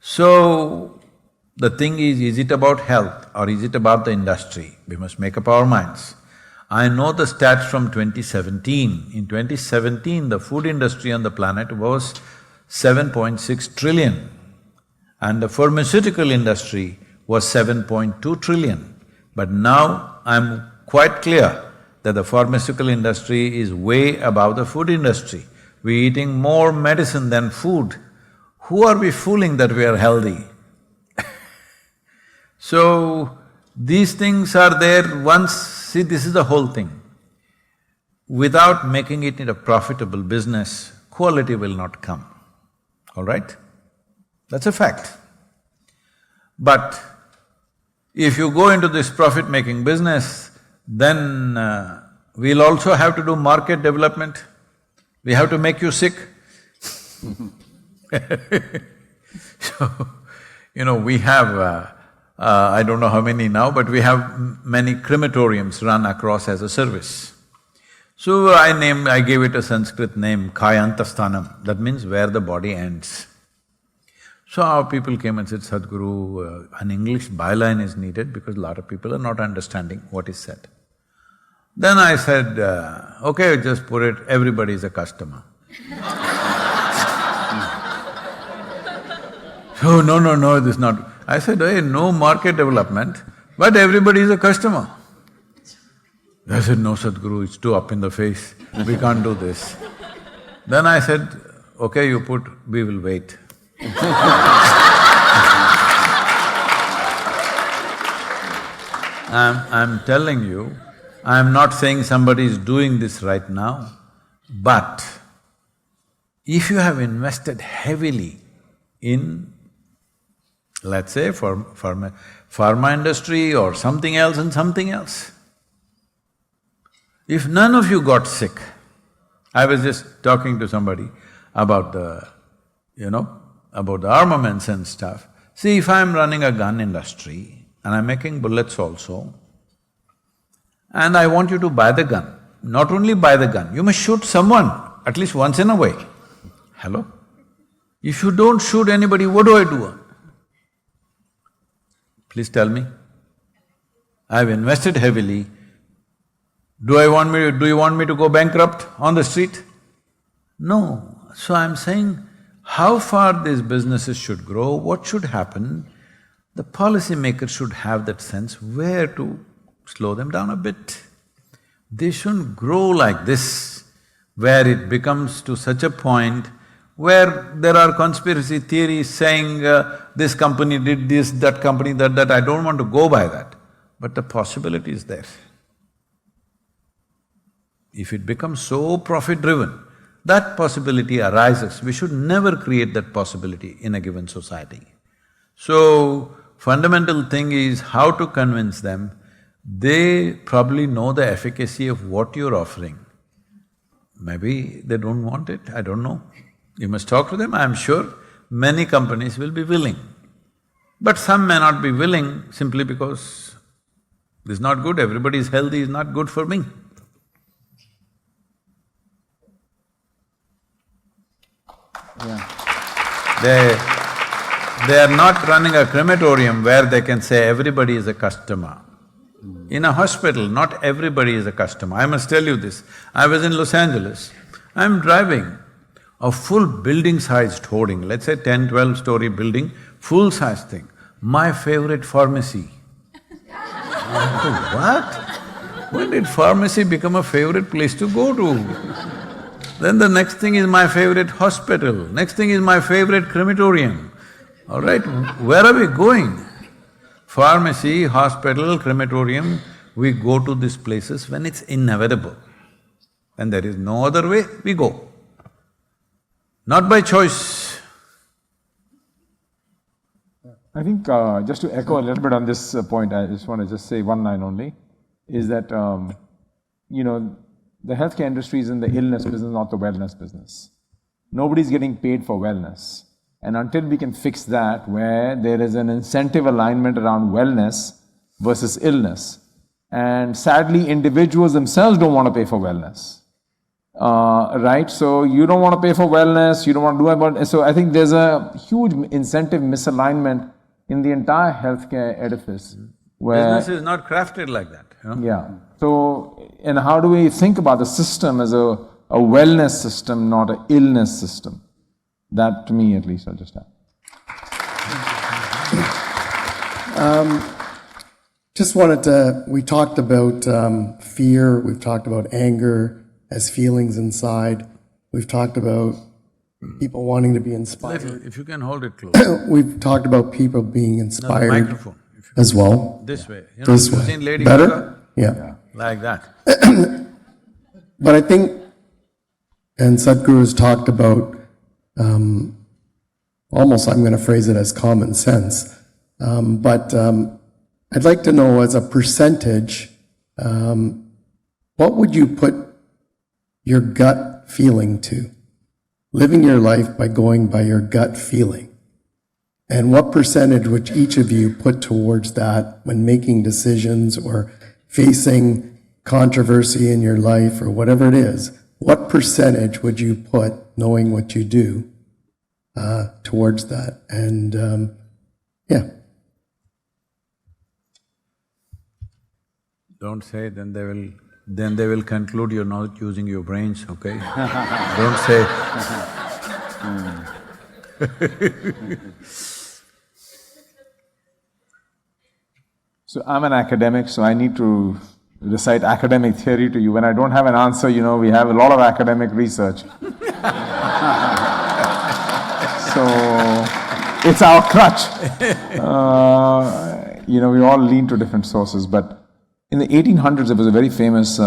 So, the thing is it about health or is it about the industry? We must make up our minds. I know the stats from 2017. In 2017, the food industry on the planet was 7.6 trillion and the pharmaceutical industry was 7.2 trillion. But now I'm quite clear that the pharmaceutical industry is way above the food industry. We're eating more medicine than food. Who are we fooling that we are healthy? So, These things are there once… See, this is the whole thing. Without making it into a profitable business, quality will not come, all right? That's a fact. But if you go into this profit-making business, then we'll also have to do market development. We have to make you sick. So, we have… I don't know how many now, but we have many crematoriums run across as a service. So I gave it a Sanskrit name, Kayantasthanam, that means where the body ends. So our people came and said, Sadhguru, an English byline is needed because a lot of people are not understanding what is said. Then I said, okay, just put it, everybody is a customer. Oh, no, this is not… I said, hey, no market development, but everybody is a customer. I said, no, Sadhguru, it's too up in the face, we can't do this. Then I said, okay, you put, we will wait. I'm telling you, I'm not saying somebody is doing this right now, but if you have invested heavily in, let's say, pharma industry or something else and something else, if none of you got sick… I was just talking to somebody about about the armaments and stuff. See, if I'm running a gun industry and I'm making bullets also, and I want you to buy the gun, not only buy the gun, you must shoot someone at least once in a way. Hello? If you don't shoot anybody, what do I do? Please tell me. I've invested heavily. Do you want me to go bankrupt on the street? No. So I'm saying, how far these businesses should grow, what should happen, the policymakers should have that sense where to slow them down a bit. They shouldn't grow like this, where it becomes to such a point where there are conspiracy theories saying, this company did this, that company that, I don't want to go by that. But the possibility is there. If it becomes so profit-driven, that possibility arises. We should never create that possibility in a given society. So, fundamental thing is how to convince them. They probably know the efficacy of what you're offering. Maybe they don't want it, I don't know. You must talk to them, I'm sure many companies will be willing. But some may not be willing simply because this is not good, everybody's healthy is not good for me. They are not running a crematorium where they can say everybody is a customer. In a hospital, not everybody is a customer. I must tell you this, I was in Los Angeles, I'm driving a full building-sized hoarding, let's say 10, 12-story building, full-size thing, my favorite pharmacy. I thought, what? When did pharmacy become a favorite place to go to? Then the next thing is my favorite hospital, next thing is my favorite crematorium. All right, where are we going? Pharmacy, hospital, crematorium, we go to these places when it's inevitable. When there is no other way, we go. Not by choice. I think just to echo a little bit on this point, I just want to just say one line only, is that the healthcare industry is in the illness business, not the wellness business. Nobody's getting paid for wellness. And until we can fix that, where there is an incentive alignment around wellness versus illness, and sadly individuals themselves don't want to pay for wellness. Right? So you don't want to pay for wellness, you don't want to do about… So I think there's a huge incentive misalignment in the entire healthcare edifice where… Business is not crafted like that, Yeah. So, and how do we think about the system as a wellness system, not an illness system? That, to me at least, I'll just add. Just wanted to… we talked about fear, we've talked about anger as feelings inside, we've talked about people wanting to be inspired. If you can hold it close. We've talked about people being inspired. No, the microphone. as well. This way. You know, This you've way. seen Lady Better? Gaga? Yeah. Like that. But I think, and Sadhguru has talked about, almost I'm going to phrase it as common sense, but I'd like to know as a percentage, what would you put your gut feeling to? Living your life by going by your gut feeling. And what percentage would each of you put towards that when making decisions or facing controversy in your life or whatever it is? What percentage would you put, knowing what you do, towards that? And yeah. Don't say, then they will conclude you're not using your brains, okay? Don't say. So I'm an academic, so I need to recite academic theory to you. When I don't have an answer, you know, we have a lot of academic research. So it's our crutch. You know, we all lean to different sources, but in the 1800s, there was a very famous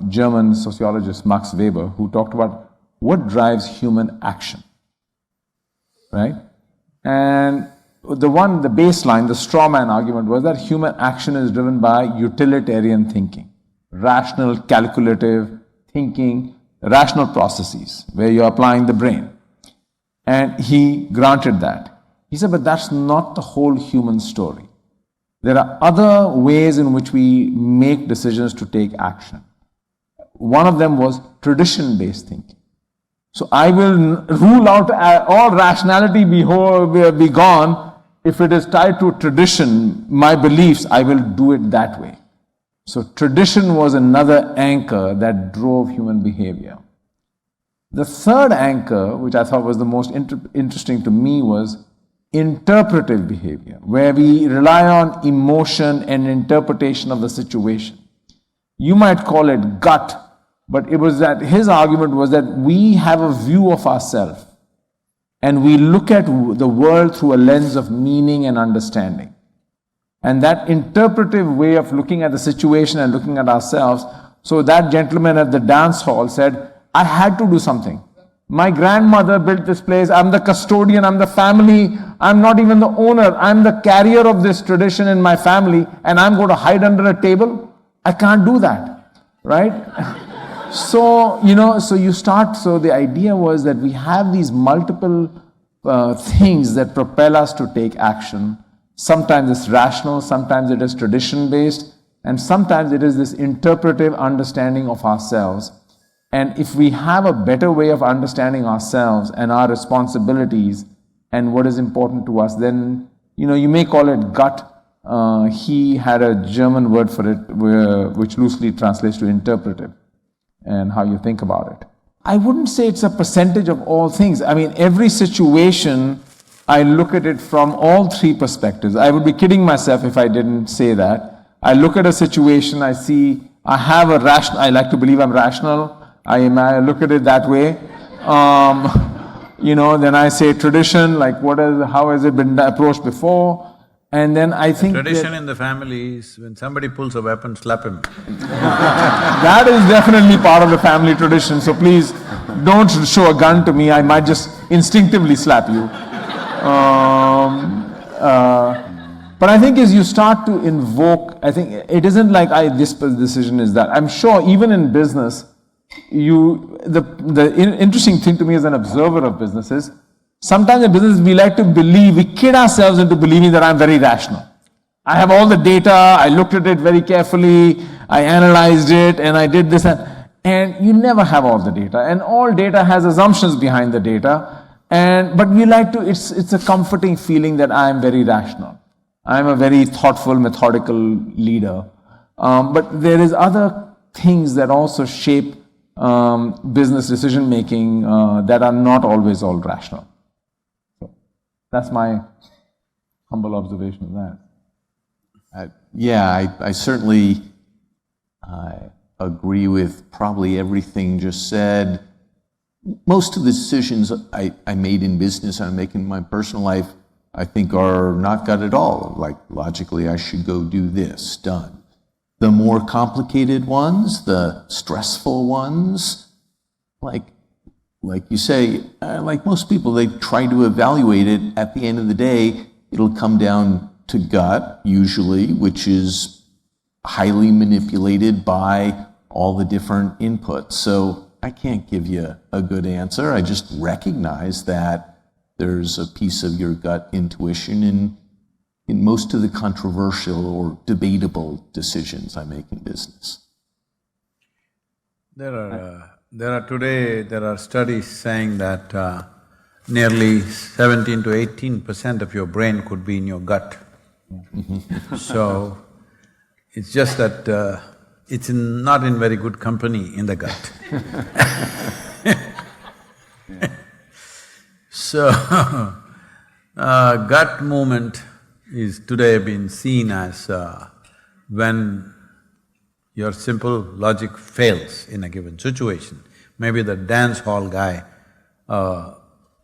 German sociologist, Max Weber, who talked about what drives human action, right? And the baseline, the straw man argument was that human action is driven by utilitarian thinking, rational, calculative thinking, rational processes, where you're applying the brain. And he granted that. He said, but that's not the whole human story. There are other ways in which we make decisions to take action. One of them was tradition-based thinking. So I will rule out all rationality be gone. If it is tied to tradition, my beliefs, I will do it that way. So tradition was another anchor that drove human behavior. The third anchor, which I thought was the most interesting to me, was interpretive behavior, where we rely on emotion and interpretation of the situation. You might call it gut, but it was that his argument was that we have a view of ourselves and we look at the world through a lens of meaning and understanding. And that interpretive way of looking at the situation and looking at ourselves, so that gentleman at the dance hall said, I had to do something. My grandmother built this place, I'm the custodian, I'm the family, I'm not even the owner, I'm the carrier of this tradition in my family, and I'm going to hide under a table? I can't do that, right? So, you know, so the idea was that we have these multiple things that propel us to take action. Sometimes it's rational, sometimes it is tradition-based, and sometimes it is this interpretive understanding of ourselves. And if we have a better way of understanding ourselves and our responsibilities and what is important to us, then, you know, you may call it gut. He had a German word for it, which loosely translates to interpretive, and how you think about it. I wouldn't say it's a percentage of all things. I mean, every situation, I look at it from all three perspectives. I would be kidding myself if I didn't say that. I look at a situation, I see, I like to believe I'm rational. I look at it that way. You know, then I say tradition, like how has it been approached before? And then I think tradition in the family is when somebody pulls a weapon, slap him. That is definitely part of the family tradition, so please don't show a gun to me, I might just instinctively slap you. But I think as you start to invoke, I think it isn't like this decision is that. I'm sure even in business, the interesting thing to me as an observer of business is, sometimes in business we kid ourselves into believing that I'm very rational. I have all the data, I looked at it very carefully, I analyzed it, and I did this and you never have all the data. And all data has assumptions behind the data. But we it's a comforting feeling that I'm very rational. I'm a very thoughtful, methodical leader. But there is other things that also shape business decision making that are not always all rational. So that's my humble observation of that. I certainly agree with probably everything just said. Most of the decisions I made in business, I make in my personal life, I think are not gut at all. Like, logically, I should go do this, done. The more complicated ones, the stressful ones, like you say, like most people, they try to evaluate it. At the end of the day, it'll come down to gut, usually, which is highly manipulated by all the different inputs. So I can't give you a good answer. I just recognize that there's a piece of your gut intuition in most of the controversial or debatable decisions I make in business. There are studies saying that nearly 17 to 18% of your brain could be in your gut. So it's just that it's not in very good company in the gut. So gut movement is today been seen as when your simple logic fails in a given situation. Maybe the dance hall guy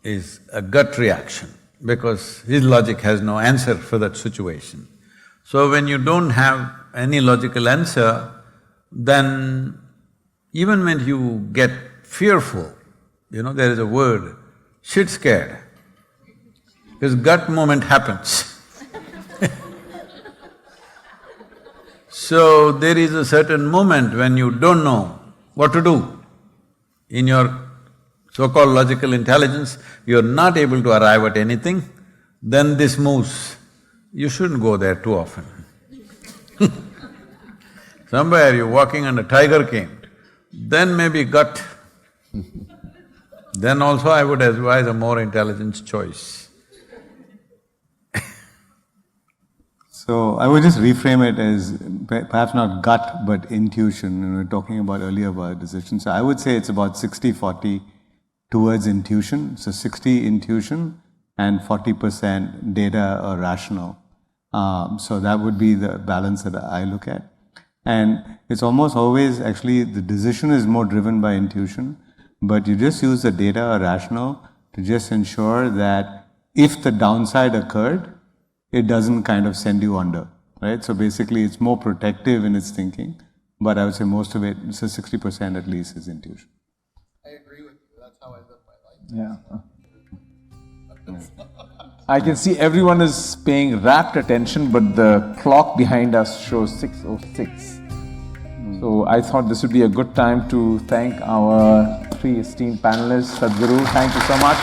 is a gut reaction because his logic has no answer for that situation. So when you don't have any logical answer, then even when you get fearful, there is a word, shit scared, because gut movement happens. So there is a certain moment when you don't know what to do. In your so-called logical intelligence, you're not able to arrive at anything, then this moves. You shouldn't go there too often. Somewhere you're walking and a tiger came, then maybe gut. Then also I would advise a more intelligent choice. So I would just reframe it as perhaps not gut, but intuition. We were talking about earlier about decision. So I would say it's about 60-40 towards intuition. So 60 intuition and 40% data or rational. So that would be the balance that I look at. And it's almost always actually the decision is more driven by intuition, but you just use the data or rational to just ensure that if the downside occurred, it doesn't kind of send you under, right? So basically it's more protective in its thinking, but I would say most of it, so 60% at least is intuition. I agree with you, that's how I live my life. Yeah. I can see everyone is paying rapt attention, but the clock behind us shows 6:06. So I thought this would be a good time to thank our three esteemed panelists. Sadhguru, thank you so much.